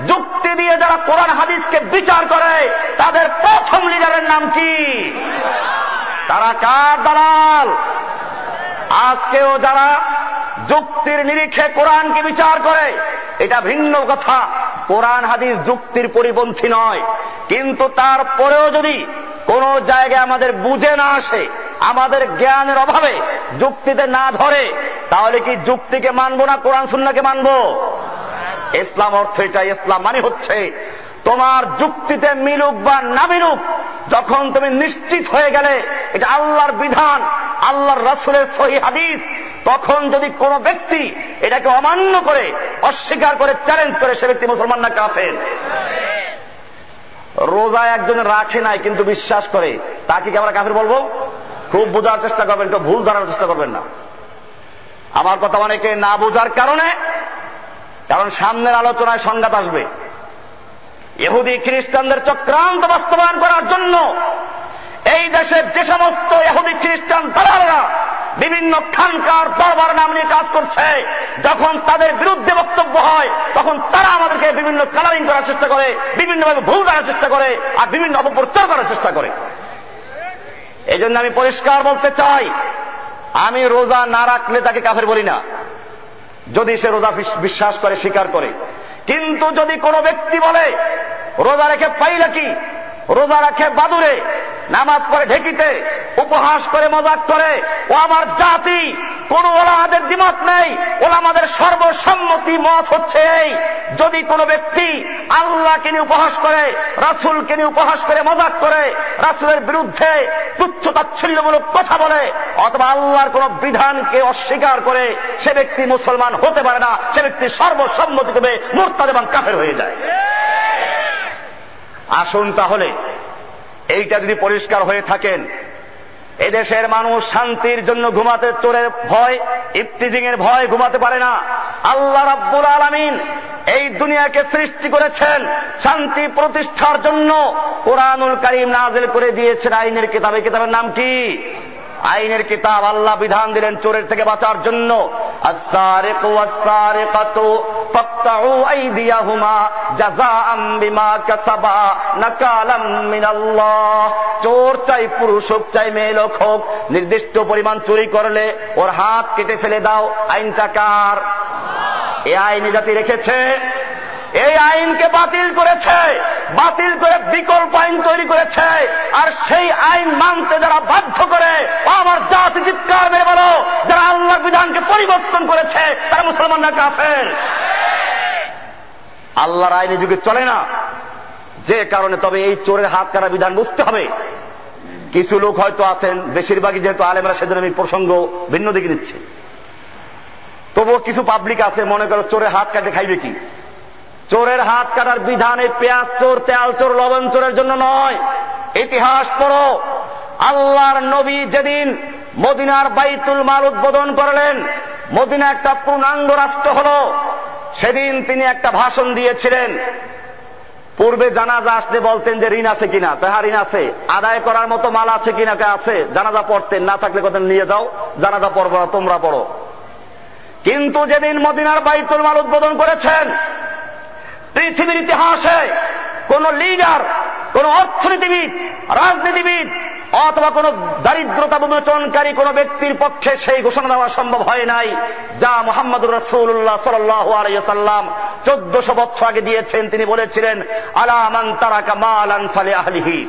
যুক্তি দিয়ে যারা কোরআন হাদিসকে বিচার করে, তাদের প্রথম লিডারের নাম কি? তারা কার দালাল? আজকেও যারা যুক্তির নিরিখে কোরআনকে বিচার করে, এটা ভিন্ন কথা। কোরআন হাদিস যুক্তির পরিপন্থী নয়, কিন্তু তারপরেও যদি কোন জায়গায় আমাদের বুঝে না আসে, আমাদের জ্ঞানের অভাবে যুক্তিতে না ধরে, তাহলে কি যুক্তিকে মানবো না কোরআন সুন্নাহকে মানবো? ইসলাম অর্থ এটাই। ইসলাম মানে হচ্ছে তোমার যুক্তিতে মিলুক বা না মিলুক, যখন তুমি নিশ্চিত হয়ে গেলে এটা আল্লাহর বিধান, আল্লাহর রাসূলের সহিহ হাদিস, তখন যদি কোন ব্যক্তি এটাকে অমান্য করে, অস্বীকার করে, চ্যালেঞ্জ করে, সে ব্যক্তি মুসলমান না কাফের। রোজা একজন রাখে নাই কিন্তু বিশ্বাস করে, তাকে কি আমরা কাফের বলবো? খুব বোঝার চেষ্টা করবেন, তো ভুল ধরার চেষ্টা করবেন না। আমার কথা অনেকে না বোঝার কারণে, কারণ সামনের আলোচনায় সংঘাত আসবে। ইহুদি খ্রিস্টানদের চক্রান্ত বাস্তবায়ন করার জন্য এই দেশের যে সমস্ত ইহুদি খ্রিস্টান দালালরা বিভিন্ন খানকার দরবার নাম নিয়ে কাজ করছে, যখন তাদের বিরুদ্ধে বক্তব্য হয় তখন তারা আমাদেরকে বিভিন্ন কালারিং করার চেষ্টা করে, বিভিন্নভাবে ভুল ধরার চেষ্টা করে, আর বিভিন্ন অপপ্রচার করার চেষ্টা করে। এই জন্য আমি পরিষ্কার বলতে চাই, আমি রোজা না রাখলে তাকে কাফের বলি না, যদি সে রোজা বিশ্বাস করে, স্বীকার করে। কিন্তু যদি কোনো ব্যক্তি বলে রোজা রেখে পাইলে কি, রোজা রাখে বাদুরে, নামাজ পড়ে ঢেকিতে, উপহাস করে, মজাক করে, ও আমার জাতি, কোন ওলামাদের দ্বিমত নেই, ওলামাদের সর্বসম্মতি মত হচ্ছে এই, যদি কোন ব্যক্তি আল্লাহকে নিয়ে উপহাস করে, রাসূলকে নিয়ে উপহাস করে, মজাক করে, রাসূলের বিরুদ্ধে তুচ্ছ তাচ্ছিল্যমূলক কথা বলে, অথবা আল্লাহর কোন বিধানকে অস্বীকার করে, সে ব্যক্তি মুসলমান হতে পারে না, সে ব্যক্তি সর্বসম্মতিক্রমে মুরতাদ এবং কাফের হয়ে যায়। আসুন তাহলে এইটা যদি পরিষ্কার হয়ে থাকেন, এদেশের মানুষ শান্তির জন্য ঘুমাতে, চোরের ভয়, ইফতিজিং এর ভয় ঘুমাতে পারে না। আল্লাহ রাব্বুল আলামিন এই দুনিয়াকে সৃষ্টি করেছেন শান্তি প্রতিষ্ঠার জন্য, কোরআনুল কারীম নাযিল করে দিয়েছেন আইনের কিতাব। এই কিতাবের নাম কি? আইনের কিতাব। আল্লাহ বিধান দিলেন চোরের থেকে বাঁচার জন্য, আস-সারিকু ওয়াস-সারিকাতু ফাকতাউ আইদিয়াহুমা জাযাআম বিমা কাসাবা নাকালাম মিনাল্লাহ। চোর চাই পুরুষ হোক, চাই মেয়ে লোক হোক, নির্দিষ্ট পরিমাণ চুরি করলে ওর হাত কেটে ফেলে দাও। আইনটা কার? এই আইন জাতি রেখেছে, এই আইনকে বাতিল করেছে, বাতিল করে বিকল্প আইন তৈরি করেছে। আর সেই আইন মানতে যারা বাধ্য করে, আমার জাতি চিৎকার মেরে বলো, যারা আল্লাহর বিধানকে পরিবর্তন করেছে তারা মুসলমান না কাফের? আল্লাহর আইনে যুগে চলে না, যে কারণে তবে এই চোরের হাত কাটা বিধান বুঝতে হবে। কিছু লোক হয়তো আছেন, বেশিরভাগই যেহেতু আলেমরা, সেজন্য আমি প্রসঙ্গ ভিন্ন দিকে নিচ্ছি, তবুও কিছু পাবলিক আছে মনে করো চোরের হাত কাটে খাইবে কি? চোরের হাত কাটার বিধান এই পেঁয়াজ চোর, তেল চোর, লবণ চোরের জন্য নয়। ইতিহাস পড়ো, আল্লাহর নবী যেদিন মদিনার বাইতুল মাল উদ্বোধন করলেন, মদিনা একটা পূর্ণাঙ্গ রাষ্ট্র হলো, সেদিন তিনি একটা ভাষণ দিয়েছিলেন। পূর্বে জানাজা আসতে বলতেন যে ঋণ আছে কিনা, তাহা ঋণ আছে, আদায় করার মতো মাল আছে কিনা, আছে। জানাজা পড়তেন, না থাকলে কথা নিয়ে যাও, জানাজা পড়বো না, তোমরা পড়ো। কিন্তু যেদিন মদিনার বাইতুল মাল উদ্বোধন করেছেন, পৃথিবীর ইতিহাসে কোন লিডার, কোন অর্থনীতিবিদ, রাজনীতিবিদ অথবা কোন দারিদ্রতা বিমোচনকারী কোন ব্যক্তির পক্ষে সেই ঘোষণা দেওয়া সম্ভব হয় নাই যা মুহাম্মদুর রাসূলুল্লাহ সাল্লাল্লাহু আলাইহি ওয়াসাল্লাম 1400 বছর আগে দিয়েছেন। তিনি বলেছিলেন, আলা মান তারাকা মালান ফালি আহলিহি।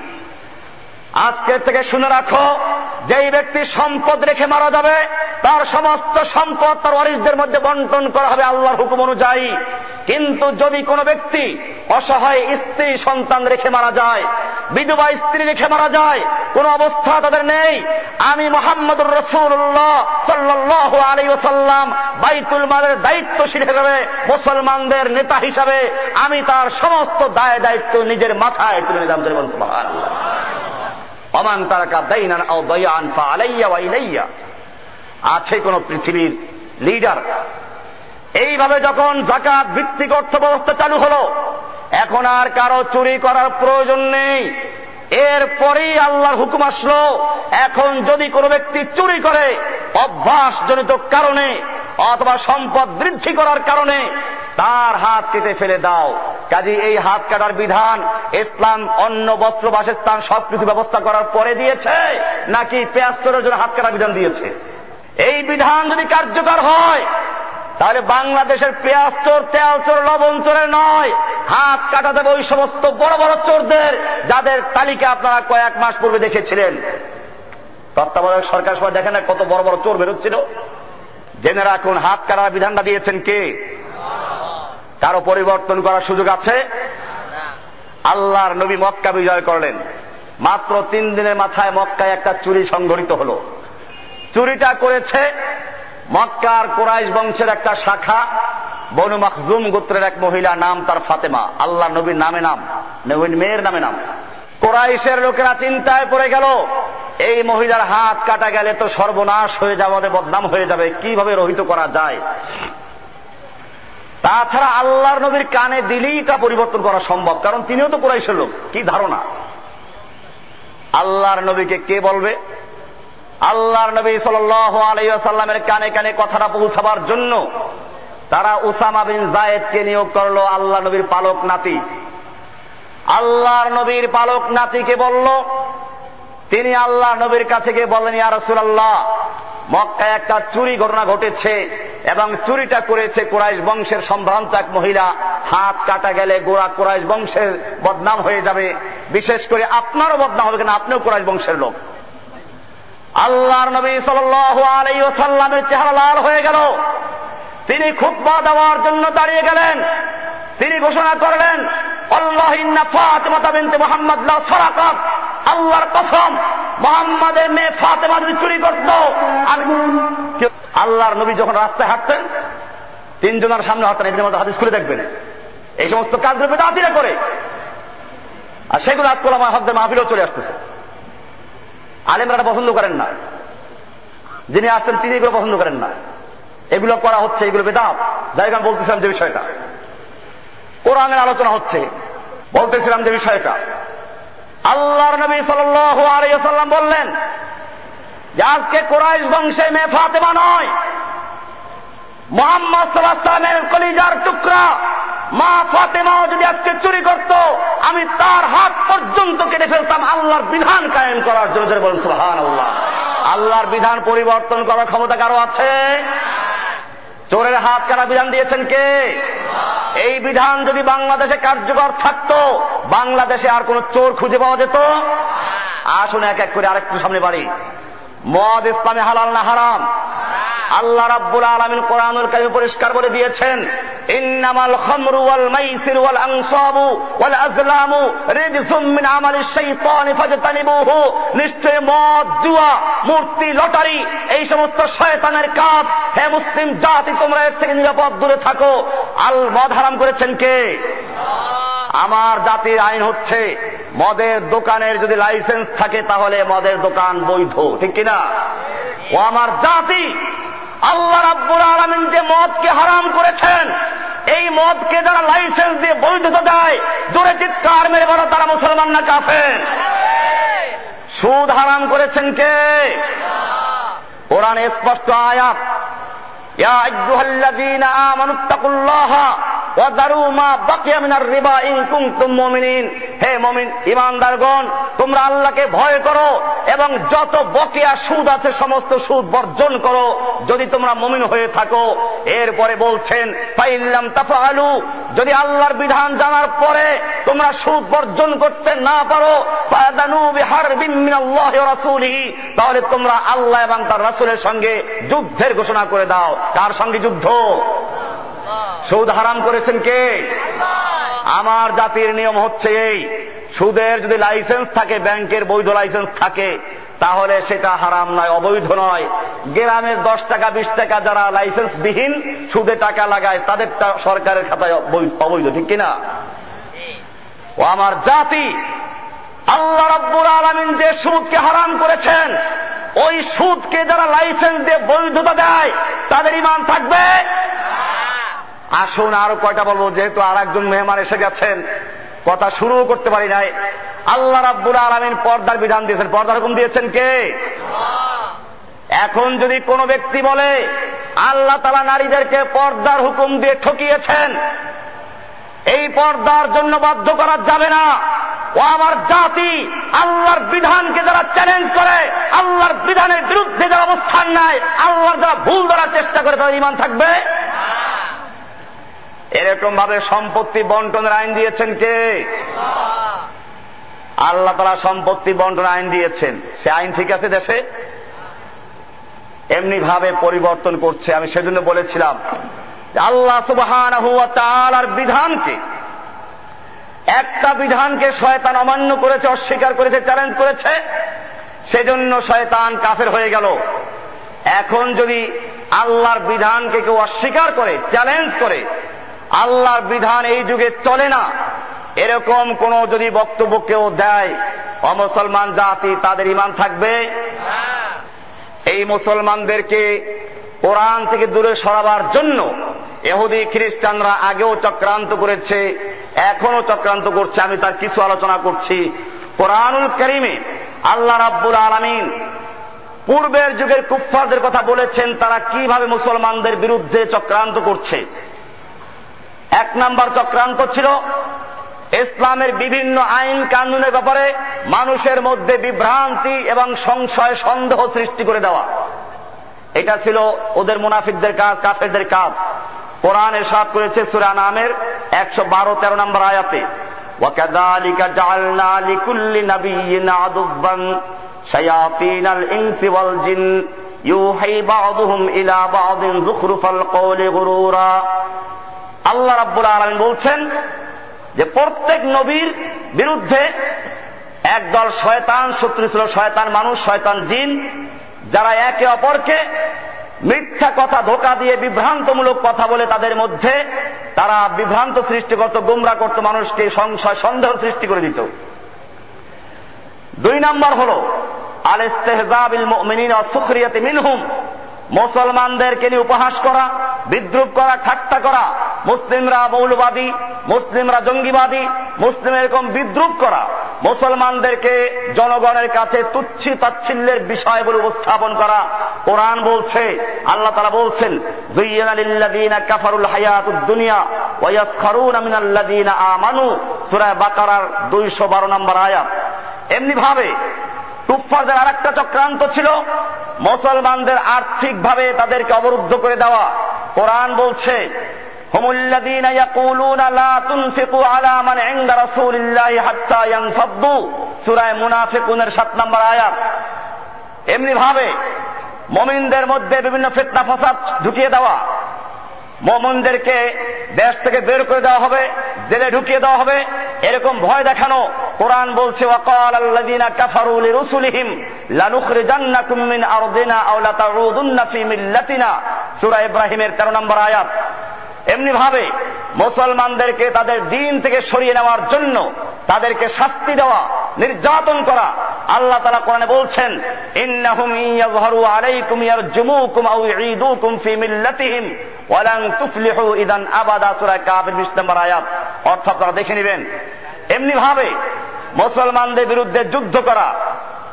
আজকে থেকে শুনে রাখো, যেই ব্যক্তি সম্পদ রেখে মারা যাবে, তার সমস্ত সম্পদ তার ওয়ারিসদের মধ্যে বন্টন করা হবে আল্লাহর হুকুম অনুযায়ী। কিন্তু যদি কোনো ব্যক্তি অসহায় স্ত্রী সন্তান রেখে মারা যায়, বিধবা স্ত্রী রেখে মারা যায়, কোন অবস্থা তাদের নেই, আমি মুহাম্মদুর রাসূলুল্লাহ সাল্লাল্লাহু আলাইহি ওয়াসাল্লাম বাইতুল মালের দায়িত্বশীল হিসেবে, মুসলমানদের নেতা হিসাবে আমি তার সমস্ত দায় দায়িত্ব নিজের মাথায় তুলে নিলাম। সুবহানাল্লাহ। ওমান তারাকা দাইনান আও দায়ান ফাআলাইয়া ওয়া ইলাইয়া। আছে কোন পৃথিবীর লিডার এইভাবে যখন যাকাত ভিত্তিক অর্থ ব্যবস্থা চালু হলো, এখন আর কারো চুরি করার প্রয়োজন নেই। এরপরেই আল্লাহর হুকুম আসলো, এখন যদি কোনো ব্যক্তি চুরি করে অভ্যাসজনিত কারণে অথবা সম্পদ বৃদ্ধি করার কারণে, তার হাত কেটে ফেলে দাও। কাজে এই হাত কাটার বিধান ইসলাম অন্ন, বস্ত্র, বাসস্থান সবকিছু ব্যবস্থা করার পরে দিয়েছে, নাকি পেঁয়াজ চোরের জন্য হাত কাটার বিধান দিয়েছে? এই বিধান যদি কার্যকর হয়, তাহলে বাংলাদেশের পেঁয়াজ চোর, তেল চোর, লবণ চোরের নয়, হাত কাটা দেবে ওই সমস্ত বড় বড় চোরদের, যাদের তালিকা আপনারা কয়েক মাস পূর্বে দেখেছিলেন। তত্ত্বাবধায়ক সরকার সময় দেখেন না কত বড় বড় চোর বেরোচ্ছিল। জেনে রাখুন, হাত কাটার বিধানটা দিয়েছেন কে? কারো পরিবর্তন করার সুযোগ আছে? আল্লাহর নবী মক্কা বিজয় করলেন, মাত্র 3 দিনের মাথায় মক্কায় একটা চুরি সংঘটিত হলো। চুরিটা করেছে মক্কার কুরাইশ বংশের একটা শাখা, বনু মাখজুম গোত্রের এক মহিলা, নাম তার ফাতেমা। আল্লাহর নবীর নামে নাম, নবীর মেয়ের নামে নাম। কুরাইশের লোকেরা চিন্তায় পড়ে গেল, এই মহিলার হাত কাটা গেলে তো সর্বনাশ হয়ে যাবে, আমাদের বদনাম হয়ে যাবে, কিভাবে রহিত করা যায়। তাছাড়া আল্লাহর নবীর কানে দিলেই তা পরিবর্তন করা সম্ভব, কারণ তিনিও তো কুরাইশের লোক। কি ধারণা, আল্লাহর নবীকে কে বলবে? আল্লাহর নবী সাল্লাল্লাহু আলাইহি ওয়াসাল্লামের কানে কানে কথাটা পৌঁছাবার জন্য তারা উসামা বিন যায়েদকে নিয়োগ করলো, আল্লাহ নবীর পালক নাতি। আল্লাহর নবীর পালক নাতিকে বলল, তিনি আল্লাহ নবীর কাছে গিয়ে বলেন, ইয়া রাসূলুল্লাহ, মক্কায় একটা চুরি ঘটনা ঘটেছে এবং চুরিটা করেছে কুরাইশ বংশের সম্ভ্রান্ত এক মহিলা। হাত কাটা গেলে গোড়া কুরাইশ বংশের বদনাম হয়ে যাবে, বিশেষ করে আপনারও বদনাম হবে, কেন আপনিও কুরাইশ বংশের লোক। আল্লাহর নবী সাল্লাল্লাহু আলাইহি ওয়াসাল্লামের চেহারা লাল হয়ে গেল। তিনি খুতবা দেওয়ার জন্য দাঁড়িয়ে গেলেন। তিনি ঘোষণা করলেন, আল্লাহি ইন্না ফাতিমা বিনতে মুহাম্মদ লা সারাকাত, আল্লাহর কসম, মুহাম্মাদের মেয়ে ফাতেমা যদি চুরি করত। আল্লাহর নবী যখন রাস্তায় হাঁটতেন, 3 জনের সামনে হাঁটতেন। এখানে আমাদের হাদিস খুলে দেখবেন, এই সমস্ত কাজগুলো বেদাতীরা করে, আর সেগুলো আজকাল আমার হকদের মাহফিলেও চলে আসতেছে। আলেমরা পছন্দ করেন না, যিনি আসতেন তিনি এগুলো পছন্দ করেন না। এগুলো করা হচ্ছে, এগুলো বেদাত। যাই আমি বলতেছিলাম যে বিষয়টা, কোরআনের আলোচনা হচ্ছে, বলতেছিলাম যে বিষয়টা, আল্লাহর নবী সাল্লাল্লাহু আলাইহি ওয়াসাল্লাম বললেন যে আজকে কুরাইশ বংশে মেয়ে ফাতেমা নয়, মুহাম্মদ সাল্লাল্লাহু আলাইহি ওয়াসাল্লামের কলিজার টুকরা মা ফাতেমাও যদি আজকে চুরি করত, আমি তার হাত পর্যন্ত কেটে ফেলতাম, আল্লাহর বিধান কায়েম করার জন্য। বলুন সুবহানাল্লাহ। আল্লাহর বিধান পরিবর্তন করার ক্ষমতা কারো আছে? চোরের হাত কাটা বিধান দিয়েছেন কে? এই বিধান যদি বাংলাদেশে কার্যকর থাকতো, বাংলাদেশে আর কোন চোর খুঁজে পাওয়া যেত? আসুন এক এক করে আরেকটু সামনে বাড়ি। মদ ইসলামে হালাল না হারাম? আল্লাহ রাব্বুল আলামিন কোরআনুল কারীমে পরিষ্কার বলে দিয়েছেন, ইন্নামাল খামরু ওয়াল মাইসিরু ওয়াল আনসাবু ওয়াল আজলামু রিজসুম মিন আমালিশ শাইতানি ফাজতানিবুহু। নিশ্চয় মদ, জুয়া, মূর্তি, লটারি এই সমস্ত শয়তানের কাজ। হে মুসলিম জাতি, তোমরা এর থেকে নিরাপদ দূরে থাকো। মদ হারাম করেছেন কে? আমার জাতির আইন হচ্ছে, মদের দোকানের যদি লাইসেন্স থাকে তাহলে মদের দোকান বৈধ, ঠিক কিনা? ও আমার জাতি, আল্লাহ রাব্বুল আলামিন যে মদকে হারাম করেছেন, এই মদকে যারা লাইসেন্স দিয়ে বৈধতা দেয়, জোরে চিৎকার মেরে বলো তারা মুসলমান না কাফের? সুদ হারাম করেছেন কে? কোরআনে স্পষ্ট আয়াত, ইয়া আইয়ুহাল্লাযীনা আমানুত্তাকুল্লাহা ওয়া যারু মা বাকিয়া মিনার রিবা ইন কুনতুম মুমিনিন। হে মুমিন ঈমানদারগণ, তোমরা আল্লাহকে ভয় করো এবং যত বকেয়া সুদ আছে সমস্ত সুদ বর্জন করো, যদি তোমরা মুমিন হয়ে থাকো। এরপরে বলছেন, ফাইল্লাম তাফআলু, যদি আল্লাহর বিধান জানার পরে তোমরা সুদ বর্জন করতে না পারো, ফাদানু বিহারবিন মিনাল্লাহি ওয়া রাসূলিহি, তাহলে তোমরা আল্লাহ এবং তার রাসূলের সঙ্গে যুদ্ধের ঘোষণা করে দাও। কার সঙ্গে যুদ্ধ? সুদ হারাম করেছেন কে? আমার জাতির নিয়ম হচ্ছে এই, সুদের যদি লাইসেন্স থাকে, ব্যাংকের বৈধ লাইসেন্স থাকে, তাহলে সেটা হারাম নয়, অবৈধ নয়। গ্রামের 10 টাকা 20 টাকা যারা লাইসেন্স বিহীন সুদে টাকা লাগায়, তাদেরটা সরকারের খাতায় অবৈধ, ঠিক কিনা? ও আমার জাতি, আল্লাহ রাব্বুল আলামিন যে সুদকে হারাম করেছেন, ওই সুদকে যারা লাইসেন্স দিয়ে বৈধতা দেয়, তাদের ঈমান থাকবে? আসুন আরো কয়টা বলবো, যেহেতু আর একজন মেহমান এসে গেছেন, কথা শুরু করতে পারি নাই। আল্লাহ রাব্বুল আলামিন পর্দার বিধান দিয়েছেন। পর্দার হুকুম দিয়েছেন কে? এখন যদি কোনো ব্যক্তি বলে আল্লাহ তাআলা নারীদেরকে পর্দার হুকুম দিয়ে ঠকিয়েছেন, এই পর্দার জন্য বাধ্য করা যাবে না। ও আমার জাতি, আল্লাহর বিধানকে যারা চ্যালেঞ্জ করে, আল্লাহর বিধানের বিরুদ্ধে যারা অবস্থান নেয়, আল্লাহর যারা ভুল ধরার চেষ্টা করে, তাদের ঈমান থাকবে? এরকম ভাবে সম্পত্তি বন্টনের আইন দিয়েছেন কে? আল্লাহ তাআলা সম্পত্তি বন্টন আইন দিয়েছেন। সে আইন ঠিক আছে দেশে? এমনি ভাবে পরিবর্তন করছে। আমি সেজন্য বলেছিলাম আল্লাহ সুবহানাহু ওয়া তাআলার বিধানকে, একটা বিধানকে শয়তান অমান্য করেছে, অস্বীকার করেছে, চ্যালেঞ্জ করেছে, সেজন্য শয়তান কাফের হয়ে গেল। এখন যদি আল্লাহর বিধানকে কেউ অস্বীকার করে, চ্যালেঞ্জ করে, আল্লাহর বিধান এই যুগে চলে না এরকম কোন যদি বক্তব্য কেউ দেয়, অমুসলমান জাতি তাদের ঈমান থাকবে? এই মুসলমানদেরকে কোরআন থেকে দূরে সরাবার জন্য ইহুদি খ্রিস্টানরা আগেও চক্রান্ত করেছে, এখনো চক্রান্ত করছে। আমি তার কিছু আলোচনা করছি। কোরআনুল কারীমে আল্লাহ রাব্বুল আলামিন পূর্বের যুগের কুফফারদের কথা বলেছেন, তারা কিভাবে মুসলমানদের বিরুদ্ধে চক্রান্ত করছে। এক নাম্বার চক্রান্ত ছিল ইসলামের বিভিন্ন আইন কানুনের ব্যাপারে মানুষের মধ্যে বিভ্রান্তি এবং সংশয় সন্দেহ সৃষ্টি করে দেওয়া। এটা ছিল ওদের মুনাফিকদের কাজ, কাফেরদের কাজ। কোরআন ইরশাদ করেছে সূরা আনআমের 112-13 নম্বর আয়াতে, ওয়াকাযালিকা জাআলনা লিকুল্লি নাবিয়্যিন আদুওয়ান শায়াতিনাল ইনসি ওয়াল জিন ইউহি বা'দুহুম ইলা বা'দিন যুখরুফাল কওলি গুরুরা। আল্লাহ রাব্বুল আলামিন বলছেন যে প্রত্যেক নবীর বিরুদ্ধে একদল শয়তান শত্রু ছিল, শয়তান মানুষ, শয়তান জিন, যারা একে অপরকে মিথ্যা কথা, ধোঁকা দিয়ে বিভ্রান্তমূলক কথা বলে তাদের মধ্যে তারা বিভ্রান্ত সৃষ্টি করত, গোমরাহ করত, মানুষকে সংশয় সন্দেহ সৃষ্টি করে দিত। 2 নাম্বার হলো আল ইস্তিহজা বিল মুমিনিন ওয়া সুখরিয়াতি মিনহুম, মুসলমানদেরকে নিয়ে উপহাস করা, বিদ্রুপ করা, ঠাট্টা করা, মুসলিমরা মৌলবাদী, মুসলিমরা জঙ্গিবাদী, মুসলিম এরকম বিদ্রুপ করা, মুসলমানদেরকে জনগণের কাছে তুচ্ছ তাচ্ছিল্যের বিষয় বলে উপস্থাপন করা। কোরআন বলছে, আল্লাহ তাআলা বলছেন, যুয়্যিনা লিল্লাযীনা কাফারুল হায়াতুদ দুনিয়া ওয়া ইয়াসখারুনা মিনাল্লাযীনা আমানু, সূরা বাকারার 212 নম্বর আয়াত। এমনি ভাবে কুফফারদের আরেকটা চক্রান্ত ছিল মুসলমানদের আর্থিকভাবে তাদেরকে অবরুদ্ধ করে দেওয়া। কোরআন বলছে, হুমুল্লাযীনা ইয়াকুলুনা লা তুনফিকু আলা মান ইনদা রাসূলিল্লাহি হাত্তা ইয়ানফাদ্দু, সূরা মুনাফিকুনের 7 নম্বর আয়াত। এমনি ভাবে মুমিনদের মধ্যে বিভিন্ন ফিতনা ফাসাদ ঢুকিয়ে দেওয়া, মুমিনদেরকে দেশ থেকে বের করে দেওয়া হবে, জেলে ঢুকিয়ে দেওয়া হবে, এরকম ভয় দেখানো। কোরআন বলছে, ওয়াকালাল্লাযীনা কাফারু লিরুসুলিহিম লানুখরিজান্নাকুম মিন আরদিনা আও লাতাউদুন্না ফি মিল্লাতিনা, সূরা ইব্রাহিমের 13 নম্বর আয়াত। এমনি ভাবে মুসলমানদেরকে তাদের দ্বীন থেকে সরিয়ে নেওয়ার জন্য তাদেরকে শাস্তি দেওয়া, নির্যাতন করা। আল্লাহ তাআলা কোরআনে বলছেন, ইন্নাহুম ইয়াযহারু আলাইকুম ইয়ারজুমুকুম আও ইউঈদুকুম ফি মিল্লাতিহিম ওয়া লান তুফলিহু ইযান আবাদা, সূরা কাফির 20 নম্বর আয়াত। অর্থাৎ আপনারা দেখে নেবেন। এমনি ভাবে মুসলমানদের বিরুদ্ধে যুদ্ধ করা,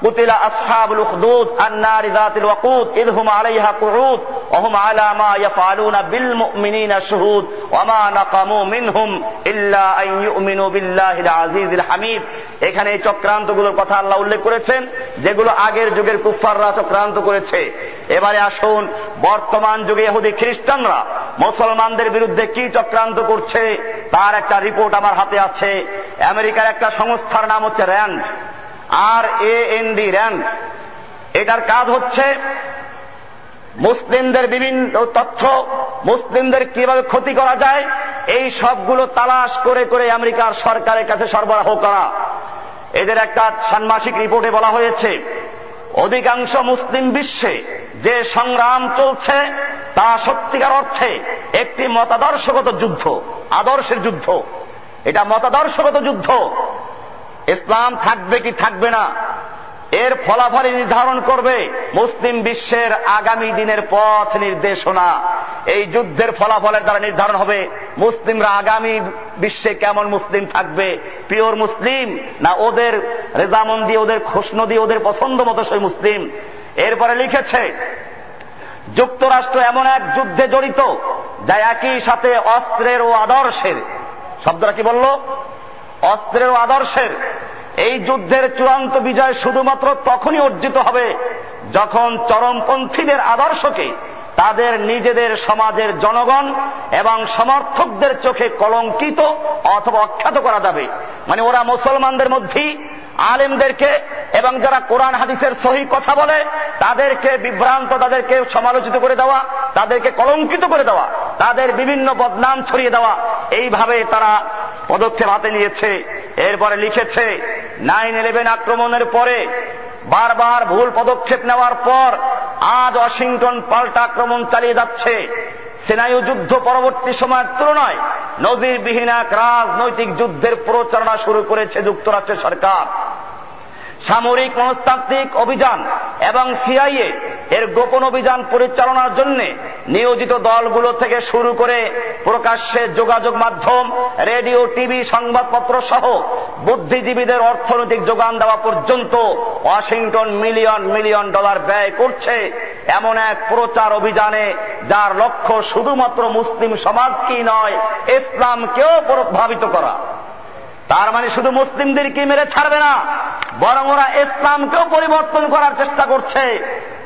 কুতিলা আসহাবুল উখদুদ আন-নারি যাতিল ওয়াকুদ ইয হুম আলাইহা কুউদ ওয়া হুম আলা মা ইয়াফআলুনা বিল মুমিনিনা শুহুদ ওয়া মা নাকামু মিনহুম ইল্লা আন ইউমিনু বিল্লাহিল আজিজিল হামিদ। এখানে এই চক্রান্তগুলোর কথা আল্লাহ উল্লেখ করেছেন, যেগুলো আগের যুগের কুফফাররা চক্রান্ত করেছে। এবারে আসুন বর্তমান যুগে ইহুদি খ্রিস্টানরা মুসলমানদের বিরুদ্ধে কি চক্রান্ত করছে তার একটা রিপোর্ট আমার হাতে আছে। আমেরিকার একটা সংস্থার নাম হচ্ছে র্যান্ড, RAND, র্যান্ড। এটার কাজ হচ্ছে মুসলিমদের বিভিন্ন তথ্য, মুসলিমদের কিভাবে ক্ষতি করা যায়, এই সবগুলো তালাশ করে করে আমেরিকার সরকারের কাছে সরবরাহ করা। এদের একটা ষান্মাসিক রিপোর্টে বলা হয়েছে, অধিকাংশ মুসলিম বিশ্বে যে সংগ্রাম চলছে তা সত্যিকার অর্থে একটি মতাদর্শগত যুদ্ধ, আদর্শের যুদ্ধ। এটা মতাদর্শগত যুদ্ধ। ইসলাম থাকবে কি থাকবে না এর ফলাফল নির্ধারণ করবে মুসলিম বিশ্বের আগামী দিনের পথ নির্দেশনা। এই যুদ্ধের ফলাফলের দ্বারা নির্ধারণ হবে মুসলিমরা আগামী বিশ্বে কেমন মুসলিম থাকবে, পিওর মুসলিম না ওদের রেজামন্দি, ওদের খুশনদি, ওদের পছন্দ মতো সেই মুসলিম। এরপরে লিখেছে, যুক্তরাষ্ট্র এমন এক যুদ্ধে জড়িত যা একই সাথে অস্ত্রের ও আদর্শের, শব্দটা কি বলল? অস্ত্রের ও আদর্শের। এই যুদ্ধের চূড়ান্ত বিজয় শুধুমাত্র তখনই অর্জিত হবে যখন চরমপন্থীদের আদর্শকে তাদের নিজেদের সমাজের জনগণ এবং সমর্থকদের চোখে কলঙ্কিত অথবা অখ্যাত করা যাবে। মানে ওরা মুসলমানদের মধ্যেই আলেমদেরকে এবং যারা কোরআন হাদিসের সহি কথা বলে তাদেরকে বিভ্রান্ত, তাদেরকে সমালোচিত করে দেওয়া, তাদেরকে কলঙ্কিত করে দেওয়া, তাদের বিভিন্ন বদনাম ছড়িয়ে দেওয়া, এইভাবে তারা পদক্ষেপ হাতে নিয়েছে। এরপরে লিখেছে 9/11 আক্রমণের পরে বারবার ভুল পদক্ষেপ নেওয়ার পর আজ ওয়াশিংটন পাল্টা আক্রমণ চালিয়ে যাচ্ছে। সিনাই যুদ্ধ পরবর্তী সময়ের তুলনায় নজিরবিহীন এক রাজনৈতিক যুদ্ধের প্রচারণা শুরু করেছে যুক্তরাষ্ট্রের সরকার। সামরিক মনস্তাত্ত্বিক অভিযান এবং সিআইএ এর গোপন অভিযান পরিচালনার জন্য নিয়োজিত দলগুলো থেকে শুরু করে প্রকাশ্যে যোগাযোগ মাধ্যম, রেডিও, টিভি, সংবাদপত্র সহ বুদ্ধিজীবীদের অর্থনৈতিক যোগান দেওয়া পর্যন্ত ওয়াশিংটন মিলিয়ন মিলিয়ন ডলার ব্যয় করছে এমন এক প্রচার অভিযানে, যার লক্ষ্য শুধুমাত্র মুসলিম সমাজকেই নয়, ইসলামকেও প্রভাবিত করা। তার মানে শুধু মুসলিমদেরকে মেরে ছাড়বে না, বরং ওরা ইসলামকেও পরিবর্তন করার চেষ্টা করছে।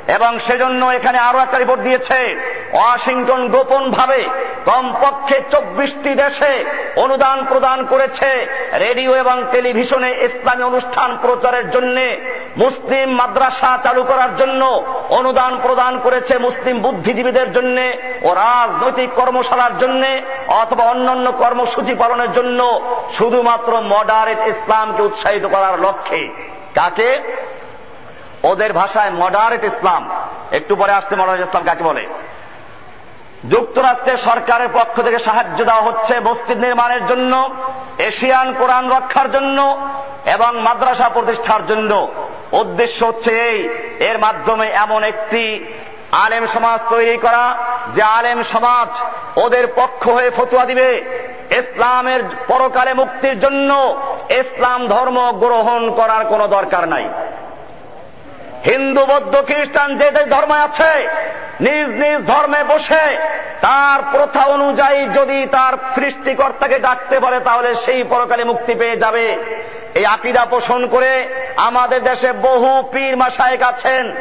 এবং সেজন্য এখানে আরো একটা রিপোর্ট দিয়েছে, ওয়াশিংটন গোপন ভাবে কমপক্ষে 24টি দেশে অনুদান প্রদান করেছে রেডিও এবং টেলিভিশনে ইসলামী অনুষ্ঠান প্রচারের জন্য, মুসলিম মাদ্রাসা চালু করার জন্য অনুদান প্রদান করেছে, মুসলিম বুদ্ধিজীবীদের জন্য ও রাজনৈতিক কর্মশালার জন্য অথবা অন্যান্য কর্মসূচি পালনের জন্য, শুধুমাত্র মডারেট ইসলামকে উৎসাহিত করার লক্ষ্যে। কাকে? ওদের ভাষায় মডারেট ইসলাম। একটু পরে আসছে মডারেট ইসলাম কাকে বলে। যুক্তরাষ্ট্রের সরকারের পক্ষ থেকে সাহায্য দেওয়া হচ্ছে মসজিদ নির্মাণের জন্য, এশিয়ান কোরআন রক্ষার জন্য এবং মাদ্রাসা প্রতিষ্ঠার জন্য। উদ্দেশ্য হচ্ছে এর মাধ্যমে এমন একটি আলেম সমাজ তৈরি করা যে আলেম সমাজ ওদের পক্ষ হয়ে ফতোয়া দিবে ইসলামের পরকালে মুক্তির জন্য। ইসলাম ধর্ম গ্রহণ করার কোনো দরকার নাই। হিন্দু, বৌদ্ধ, খ্রিস্টান যে যে ধর্ম আছে, নিজ নিজ ধর্মে বসে তার প্রথা অনুযায়ী যদি তার সৃষ্টিকর্তাকে ডাকতে পারে তাহলে সেই পরকালে মুক্তি পেয়ে যাবে। এই আকীদা পোষণ করে আমাদের দেশে বহু পীর মাশায়েখ আছেন।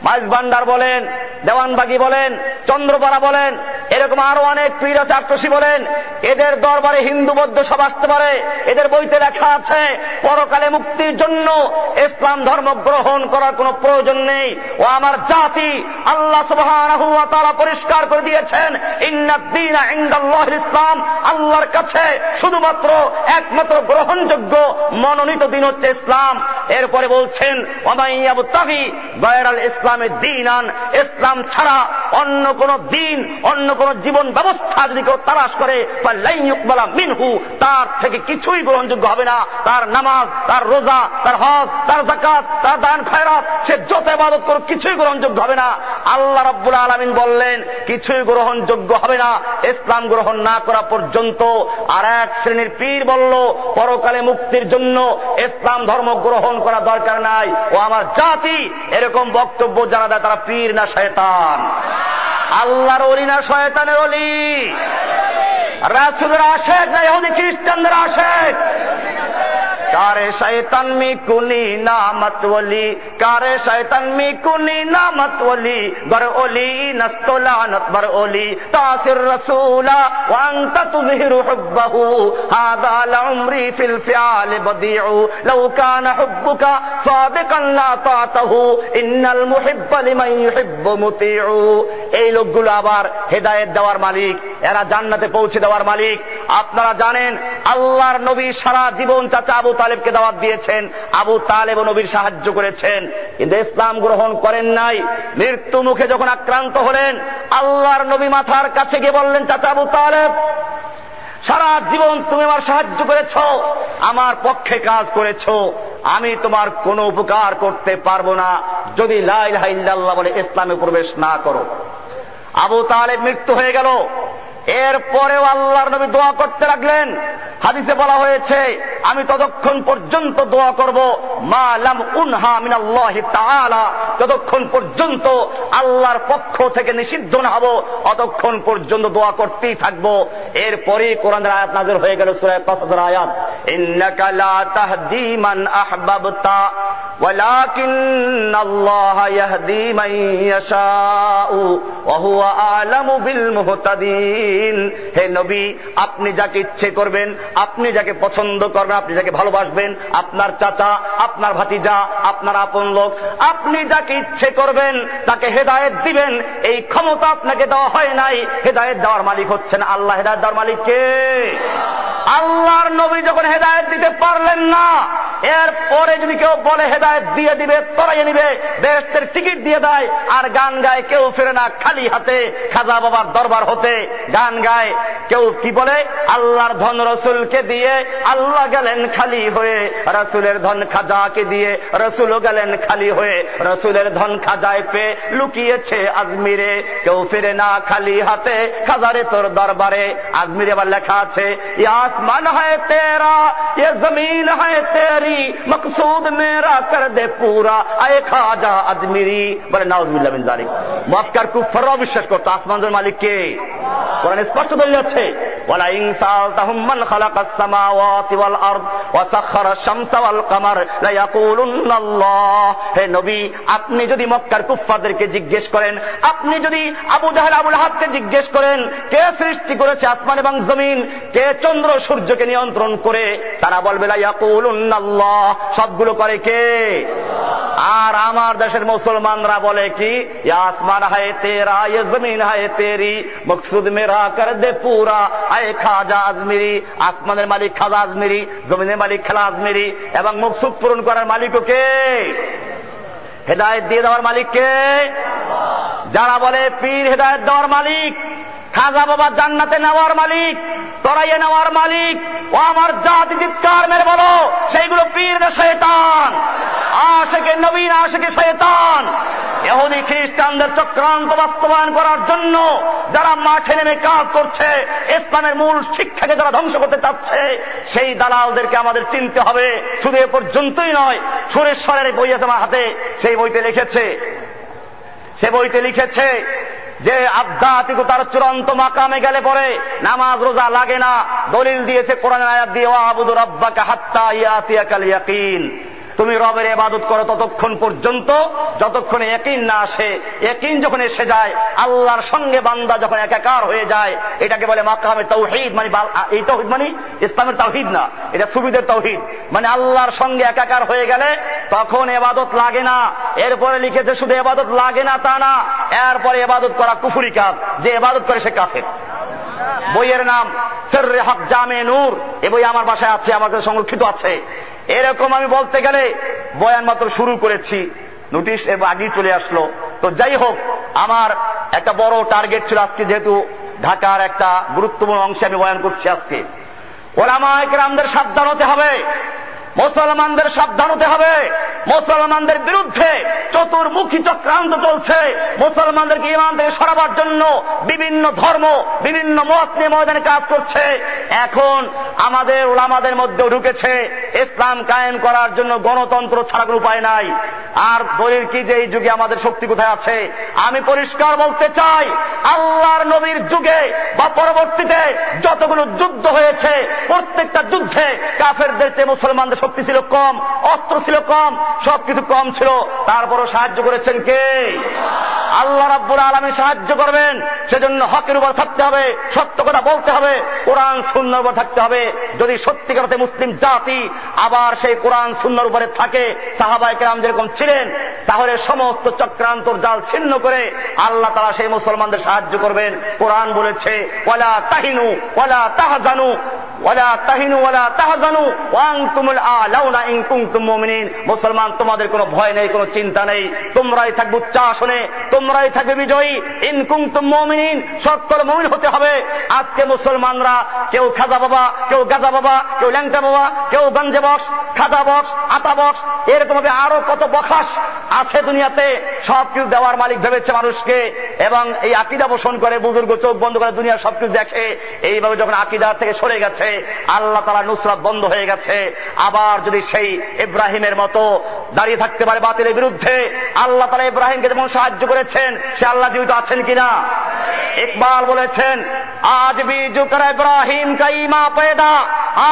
মাইজ ভান্ডার বলেন, দেওয়ানবাগি বলেন, চন্দ্রপাড়া বলেন, এরকম আরো অনেক পীর আছে, আট্টসি বলেন। এদের দরবারে হিন্দু, বৌদ্ধ সব আসতে পারে। এদের বইতে লেখা আছে পরকালে মুক্তির জন্য ইসলাম ধর্ম গ্রহণ করার কোনো প্রয়োজন নেই। ও আমার জাতি, আল্লাহ সুবহানাহু ওয়া তাআলা পরিষ্কার করে দিয়েছেন, ইন্নাদ-দীনা ইনদাল্লাহিল ইসলাম। আল্লাহর কাছে শুধুমাত্র একমাত্র গ্রহণযোগ্য মনোনীত দিন হচ্ছে ইসলাম। এরপরে বলছেন, ওয়া মান ইয়াবতাগি গায়রাল ইসলামে দীনান, ইসলাম ছাড়া অন্য কোন দিন, অন্য কোন জীবন ব্যবস্থা যদি কেউ তালাশ করে ফালান ইউকবালা মিনহু, তার থেকে কিছুই গ্রহণযোগ্য হবে না। তার নামাজ, তার রোজা, তার হজ, তার যাকাত, তার দান খয়রাত, সে যত ইবাদত করুক কিছুই গ্রহণযোগ্য হবে না। আল্লাহ রাব্বুল আলামিন বললেন কিছুই গ্রহণযোগ্য হবে না ইসলাম গ্রহণ না করা পর্যন্ত। আর এক শ্রেণীর পীর বলল পরকালে মুক্তির জন্য ইসলাম ধর্ম গ্রহণ করা দরকার নাই। ও আমার জাতি, এরকম বক্তব্য যারা দেয় তারা পীর না শয়তান? আল্লাহর ওলি না শয়তানের ওলি? রাসূলের আশিক না ইহুদি খ্রিস্টানদের আশিক? কারে শয়তান মি কুনি নামত ওলি, কারে শয়তান মি কুনি নামত ওলি, বর ওলি নস্তলানত বর ওলি তাসির রাসূলা ওয়া আনতা তুযহিরু হুব্বাহু হাযা লামরি ফিল ফিআল বদিউ লাউ কানা হুব্বুকা সাদিকান লা তাতাহু ইন্নাল মুহিব্বা লিমান ইউহিব্বু মুতিউ। এই লোকগুলো আবার হেদায়েত দেওয়ার মালিক, এরা জান্নাতে পৌঁছে দেওয়ার মালিক। আপনারা জানেন আল্লাহর নবী সারা জীবন চাচা আবু তালেবকে দাওয়াত দিয়েছেন, আবু তালেব নবীর সাহায্য করেছেন, কিন্তু ইসলাম গ্রহণ করেন নাই। মৃত্যু মুখে যখন আক্রান্ত হলেন, আল্লাহর নবী মাথার কাছে গিয়ে বললেন, চাচা আবু তালেব, সারা জীবন তুমি আমার সাহায্য করেছো, আমার পক্ষে কাজ করেছো, আমি তোমার কোনো উপকার করতে পারবো না যদি লা ইলাহা ইল্লাল্লাহ বলে ইসলামে প্রবেশ না করো। আবু তালেব মৃত্যু হয়ে গেল। এরপরেও আল্লাহর নবী দোয়া করতে লাগলেন। হাদিসে বলা হয়েছে, আমি ততক্ষণ পর্যন্ত দোয়া করব মা লাম উনহা মিনাল্লাহি তাআলা যতক্ষণ পর্যন্ত আল্লাহর পক্ষ থেকে নিষিদ্ধ না হব অতক্ষণ পর্যন্ত দোয়া করতেই থাকবো। এরপরে কোরআনের আয়াত নাযিল হয়ে গেল সূরা কাসাসের আয়াত, ইন্নাকা লা তাহদি মান আহবাবতা ওয়ালাকিন্নাল্লাহা ইয়াহদি মান ইয়াশাউ ওয়া হুয়া আ'লামু বিল মুহতাদিন। হে নবী, আপনি যাকে ইচ্ছে করবেন, আপনি যাকে পছন্দ করবেন, আপনি যাকে ভালোবাসবেন, আপনার চাচা, আপনার ভাতিজা, আপনার আপন লোক, আপনি যাকে ইচ্ছে করবেন তাকে হেদায়েত দিবেন, এই ক্ষমতা আপনাকে দেওয়া হয় নাই। হেদায়েত দেওয়ার মালিক হচ্ছেন আল্লাহ। হেদায়েত দেওয়ার মালিক কে? আল্লাহর নবী যখন হেদায়েত দিতে পারলেন না, এরপরে যদি কেউ বলে হেদায়েত দিয়ে দিবে, তরাইয়ে নিবে, বেহেশতের টিকিট দিয়ে দেয়, আর গান গায়, কেউ ফিরে না খালি হাতে খাজা বাবার দরবার হতে। গান গায়, কেউ কি বলে, আল্লাহর ধন রসুলকে দিয়ে আল্লাহ গেলেন খালি হয়ে, রসুলের ধন খাজাকে দিয়ে রসুলও গেলেন খালি হয়ে, রসুলের ধন খাজায় পেয়ে লুকিয়েছে আজমিরে, কেউ ফিরে না খালি হাতে খাজারে তোর দরবারে। আজমিরে আবার লেখা আছে, ইয়া আসমান হ্যায় তেরা, ইয়ে জমিন হ্যায় তেরি, মকসুদ মেরা কর দে পুরা, আয়ে খাজা আজমিরি। বলে নাউজুবিল্লাহ মিন যালিক। মক্কার কুফাররাও বিশ্বাস করত আসমানের মালিক কে? কোরআনে স্পষ্ট দলিল আছে, ওয়ালা ইন সাআলতাহুম মান খালাকাস সামাওয়াতি ওয়াল আরদ ওয়া সাখারাশ শামসা ওয়াল কমার লা ইয়াকুলুনাল্লাহ। হে নবী, আপনি যদি মক্কার কুফফারদেরকে জিজ্ঞেস করেন, আপনি যদি আবু জাহেল আবু লাহাবকে জিজ্ঞেস করেন কে সৃষ্টি করেছে আসমান এবং জমিন, কে চন্দ্র সূর্যকে নিয়ন্ত্রণ করে, তারা বলবে লা ইয়াকুলুনাল্লাহ, সবগুলো করে কে? আর আমার দেশের মুসলমানরা বলে কি, ইয়া আসমান হায় তেরা, ইয়ে জমিন হায় তেরি, মকসুদ মেরা কর দে পুরা, আয়ে খাজা আজমিরি। আসমানের মালিক খাজা আজমিরি, জমিনের মালিক খাজা আজমিরি, এবং মকসুদ পূরণ করার মালিকও কে? হেদায়েত দিয়ে দেওয়ার মালিক কে? যারা বলে পীর হেদায়েত দেওয়ার মালিক, খাজা বাবা জান্নাতে নেওয়ার মালিক, তরাইয়ে নেওয়ার মালিক, ও আমার জাতি চিৎকার মেরে বলো, সেইগুলো পীর না শয়তান? আশিকে নবী না আশিকে শয়তান? ইহুদি খ্রিস্টানদের চক্রান্ত বাস্তবায়ন করার জন্য যারা মাঠে নেমে কাজ করছে, ইসলামের মূল শিক্ষাকে যারা ধ্বংস করতে চাচ্ছে, সেই দালালদেরকে আমাদের চিনতে হবে। শুধু এ পর্যন্তই নয়, সুরেশ্বরের বই আছে আমার হাতে, সেই বইতে লিখেছে যে আধ্যাত্মিকতার চূড়ান্ত মাকামে গেলে পরে নামাজ রোজা লাগে না। দলিল দিয়েছে কোরআনের আয়াত দিয়ে, ওয়াবুদু রাব্বাকা হাত্তা ইয়াতিয়াকাল ইয়াকিন। তুমি রবের ইবাদত করো ততক্ষণ পর্যন্ত যতক্ষণ ইয়াকিন না আসে। ইয়াকিন যখন এসে যায়, আল্লাহর সঙ্গে বান্দা যখন একাকার হয়ে যায়, এটাকে বলে মাকামে তাওহীদ। মানে এই তাওহীদ মানে ইসলামের তাওহীদ না, এটা সুফিদের তাওহীদ। মানে আল্লাহর সঙ্গে একাকার হয়ে গেলে তখন ইবাদত লাগে না। এরপরে লিখেছে শুধু ইবাদত লাগে না তা না, এরপরে ইবাদত করা কুফরি কাজ, যে ইবাদত করে সে কাফের। বইয়ের নাম সিররে হক জামে নূর, এই বই আমার বাসায় আছে, আমার কাছে সংরক্ষিত আছে। এরকম আমি বলতে গেলে বয়ান মাত্র শুরু করেছি, নোটিশ আগেই চলে আসলো। তো যাই হোক, আমার একটা বড় টার্গেট ছিল আজকে, যেহেতু ঢাকার একটা গুরুত্বপূর্ণ অংশে আমি বয়ান করছি আজকে। উলামায়ে কেরামদের সাবধান হতে হবে, মুসলমানদের সাবধান হতে হবে। মুসলমানদের বিরুদ্ধে চতুর্মুখী চক্রান্ত চলছে। মুসলমানদেরকে ঈমান থেকে সরাবার জন্য বিভিন্ন ধর্ম, বিভিন্ন মত নিয়ে ময়দানে কাজ করছে। এখন আমাদের উলামাদের মধ্যেও ঢুকেছে, ইসলাম কায়েম করার জন্য গণতন্ত্র ছাড়া কোনো উপায় নাই। আর দলিল কি যে এই যুগে আমাদের শক্তি কোথায় আছে? আমি পরিষ্কার বলতে চাই, আল্লাহর নবীর যুগে বা পরবর্তীতে যতগুলো যুদ্ধ হয়েছে, প্রত্যেকটা যুদ্ধে কাফেরদের চেয়ে মুসলমানদের শক্তি ছিল কম, অস্ত্র ছিল কম, সবকিছু কম ছিল। তারপরও সাহায্য করেছেন কে? আল্লাহ রাব্বুল আলামিন সাহায্য করবেন। সেজন্য হকের উপর থাকতে হবে, সত্য কথা বলতে হবে, কোরআন সুন্নাহর উপর থাকতে হবে। যদি সত্যিকার অর্থে মুসলিম জাতি আবার সেই কোরআন সুন্নাহর উপরে থাকে, সাহাবায়ে কেরাম যেরকম ছিলেন, তাহলে সমস্ত চক্রান্তর জাল ছিন্ন করে আল্লাহ তাআলা সেই মুসলমানদের সাহায্য করবেন। কোরআন বলেছে, ওয়ালা তাহিনু ওয়ালা তাহজানু ওয়ালা তাহিনু ওয়ালা তাহজানু ওয়া আনতুমুল আ'লাউনা ইন কুনতুম মুমিনিন। মুসলমান, তোমাদের কোনো ভয় নেই, কোনো চিন্তা নেই, তোমরাই থাকবে উচ্চ আসনে, তোমরাই থাকবে বিজয়ী। ইন কুনতুম মুমিনিন, সত্য মুমিন হতে হবে। আজকে মুসলমানরা কেউ খাজা বাবা, কেউ গাজা বাবা, কেউ ল্যাংটা বাবা, কেউ গঞ্জে বক্স, খাজা বক্স, আতা বক্স, এরকম ভাবে আরো কত বখাস আছে দুনিয়াতে। সবকিছু দেওয়ার মালিক ভেবেছে মানুষকে, এবং এই আকীদা পোষণ করে, বুজুর্গ চোখ বন্ধ করে দুনিয়া সবকিছু দেখে। এইভাবে যখন আকীদা থেকে সরে গেছে, আল্লাহ তাআলা নুসরাত বন্ধ হয়ে গেছে। আবার যদি সেই ইব্রাহিমের মতো দাঁড়িয়ে থাকতে পারে বাতিলের বিরুদ্ধে। আল্লাহ তাআলা ইব্রাহিমকে যেমন সাহায্য করেছেন, সে আল্লাহ জীবিত আছেন কিনা? ইকবাল বলেছেন, আজ भी जो कर इब्राहिम का ईमा पैदा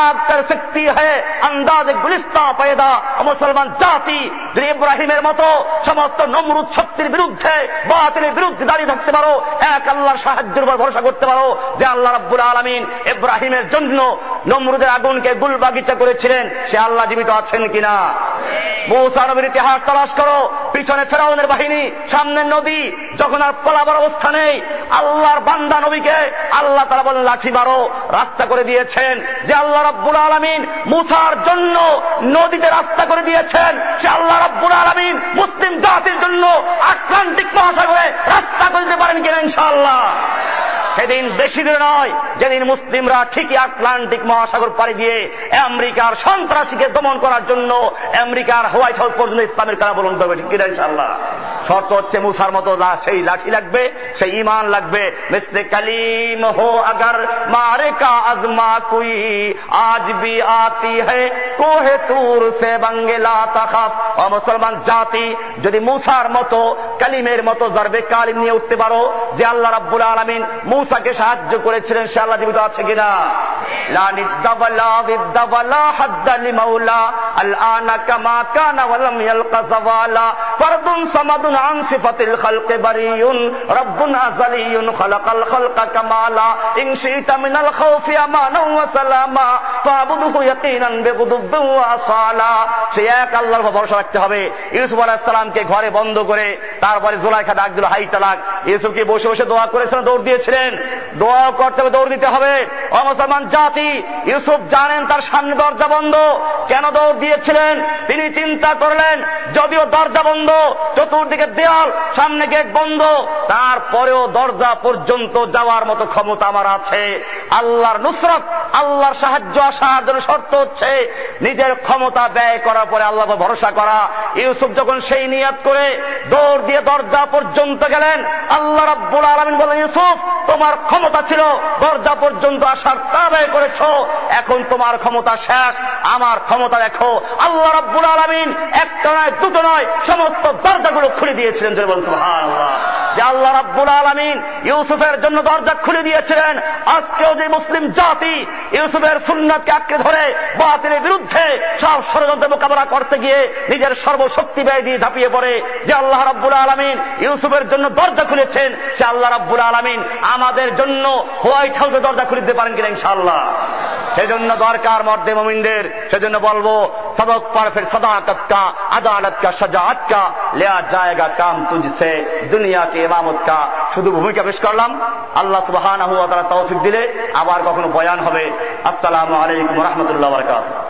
आप कर सकती है अंदाज गुलिस्ता पैदा। মুসলমান জাতি যদি ইব্রাহিমের মতো সমস্ত নমরুদ শক্তির বিরুদ্ধে বাতিলের বিরুদ্ধে দাঁড়িয়ে থাকতে পারো, এক আল্লাহর সাহায্যের উপর ভরসা করতে পারো যে আল্লাহ রাব্বুল আলামিন ইব্রাহিমের জন্য নমরুদের আগুনকে গুলবাগিচা করেছিলেন, সে আল্লাহ জীবিত আছেন কিনা? মুসা নবীর ইতিহাস তালাশ করো, পিছনে ফেরাউনের বাহিনী, সামনে নদী, যখন আর পালাবার অবস্থা নেই, আল্লাহর বান্দা নবীকে আল্লাহ তাআলা বলেন লাঠি মারো, রাস্তা করে দিয়েছেন। যে আল্লাহ রাব্বুল আলামিন মুসার জন্য নদীতে রাস্তা করে দিয়েছেন, সে আল্লাহ রাব্বুল আলামিন মুসলিম জাতির জন্য আটলান্টিক মহাসাগরে রাস্তা করে দিতে পারেন কিনা ইনশাআল্লাহ? সেদিন বেশি দূরে নয় যেদিন মুসলিমরা ঠিকই আটলান্টিক মহাসাগর পাড়ি দিয়ে আমেরিকার সন্ত্রাসীকে দমন করার জন্য আমেরিকার হোয়াইট হাউস পর্যন্ত ইসলামের কারা বলুন তবে ঠিক কিনা ইনশাআল্লাহ? শর্ত হচ্ছে মুসার মতো সেই লাঠি লাগবে, সেই ঈমান লাগবে। মিসলে কালিম হো अगर मारे का आजमा कोई आज भी आती है कोहे तूर से बंगला तखफ। ও মুসলমান জাতি, যদি মুসার মতো কালিমের মতো জরবে কালিম নিয়ে উঠতে পারো, যে আল্লাহ রাব্বুল আলামিন মুসাকে সাহায্য করেছিলেন, সে আল্লাহ জীবিত আছে কিনা? লা নিদ্দা ওয়ালা জিদ্দা ওয়ালা হাদ্দা লিমাউলা আলআনা কামা কানা ওয়া লাম ইয়ালকা যাওয়ালা ফারদুন সামাদুন আন সিফাতিল খালকি বারিয়ুন রাব্বুন আযালিয়ুন খালাকাল খালকা কামালা ইন শিতা মিনাল খাউফি আমানা ওয়া সালামা ফাবুদহু ইয়াকিনান বিগুদুবি ওয়া আসালা। সে এক আল্লাহর উপর ভরসা রাখতে হবে। ইউসুফ আলাইহিস সালামকে ঘরে বন্ধ করে তারপরে জুলাইখা ডাক দিল হাই তালাক। ইউসুফকে বসে বসে দোয়া করেছিলেন, দৌড় দিয়েছিলেন। দোয়া করতে হবে, দৌড় দিতে হবে। ও মুসলমান জাতি, ইউসুফ জানেন তার সামনে দরজা বন্ধ, কেন দৌড় দিয়েছিলেন? তিনি চিন্তা করলেন যদিও দরজা বন্ধ, চতুর্দিকে দেয়াল, সামনে গেট বন্ধ, তারপরেও দরজা পর্যন্ত যাওয়ার মতো ক্ষমতা আমার আছে। আল্লাহর নুসরত, আল্লাহর সাহায্য আসার জন্য শর্ত হচ্ছে নিজের ক্ষমতা ব্যয় করার পরে আল্লাহর উপর ভরসা করা। ইউসুফ যখন সেই নিয়ত করে দৌড় দিয়ে দরজা পর্যন্ত গেলেন, আল্লাহ রাব্বুল আলামিন বলেন, ইউসুফ তোমার ক্ষমতা ছিল দরজা পর্যন্ত আসার, তা ব্যয় করেছো, এখন তোমার ক্ষমতা শেষ, আমার ক্ষমতা দেখো। আল্লাহ রাব্বুল আলামিন একটা নয়, দুটো নয়, সমস্ত দরজাগুলো খুলে দিয়েছিলেন। জোরে বলুন সুবহানাল্লাহ। যে আল্লাহ রাব্বুল আলামিন ইউসুফের জন্য দরজা খুলে দিয়েছিলেন, আজকেও যে মুসলিম জাতি ইউসুফের সুন্নাতকে আঁকড়ে ধরে বাতিলের বিরুদ্ধে সব ষড়যন্ত্র মোকাবেলা করতে গিয়ে নিজের সর্বশক্তি ব্যয় দিয়ে ঝাঁপিয়ে পড়ে, যে আল্লাহ রাব্বুল আলামিন ইউসুফের জন্য দরজা খুলেছেন, সে আল্লাহ রাব্বুল আলামিন আমাদের জন্য হোয়াইট হাউসে দরজা খুলে দিতে পারেন কিনা ইনশাআল্লাহ? সেজন্য দরকার মর্দে মুমিনদের, সেজন্য বলবো সবক पर फिर सदाकत का अदालत का शजाअत का लिया जाएगा काम तुझसे दुनिया की इमामत का। শুধু ভূমিকা পেশ করলাম। আল্লাহ সুবহানাহু ওয়া তাআলা তৌফিক দিলে আবার কখনো বয়ান হবে। আসসালামু আলাইকুম ওয়া রাহমাতুল্লাহি ওয়া বারাকাতুহু।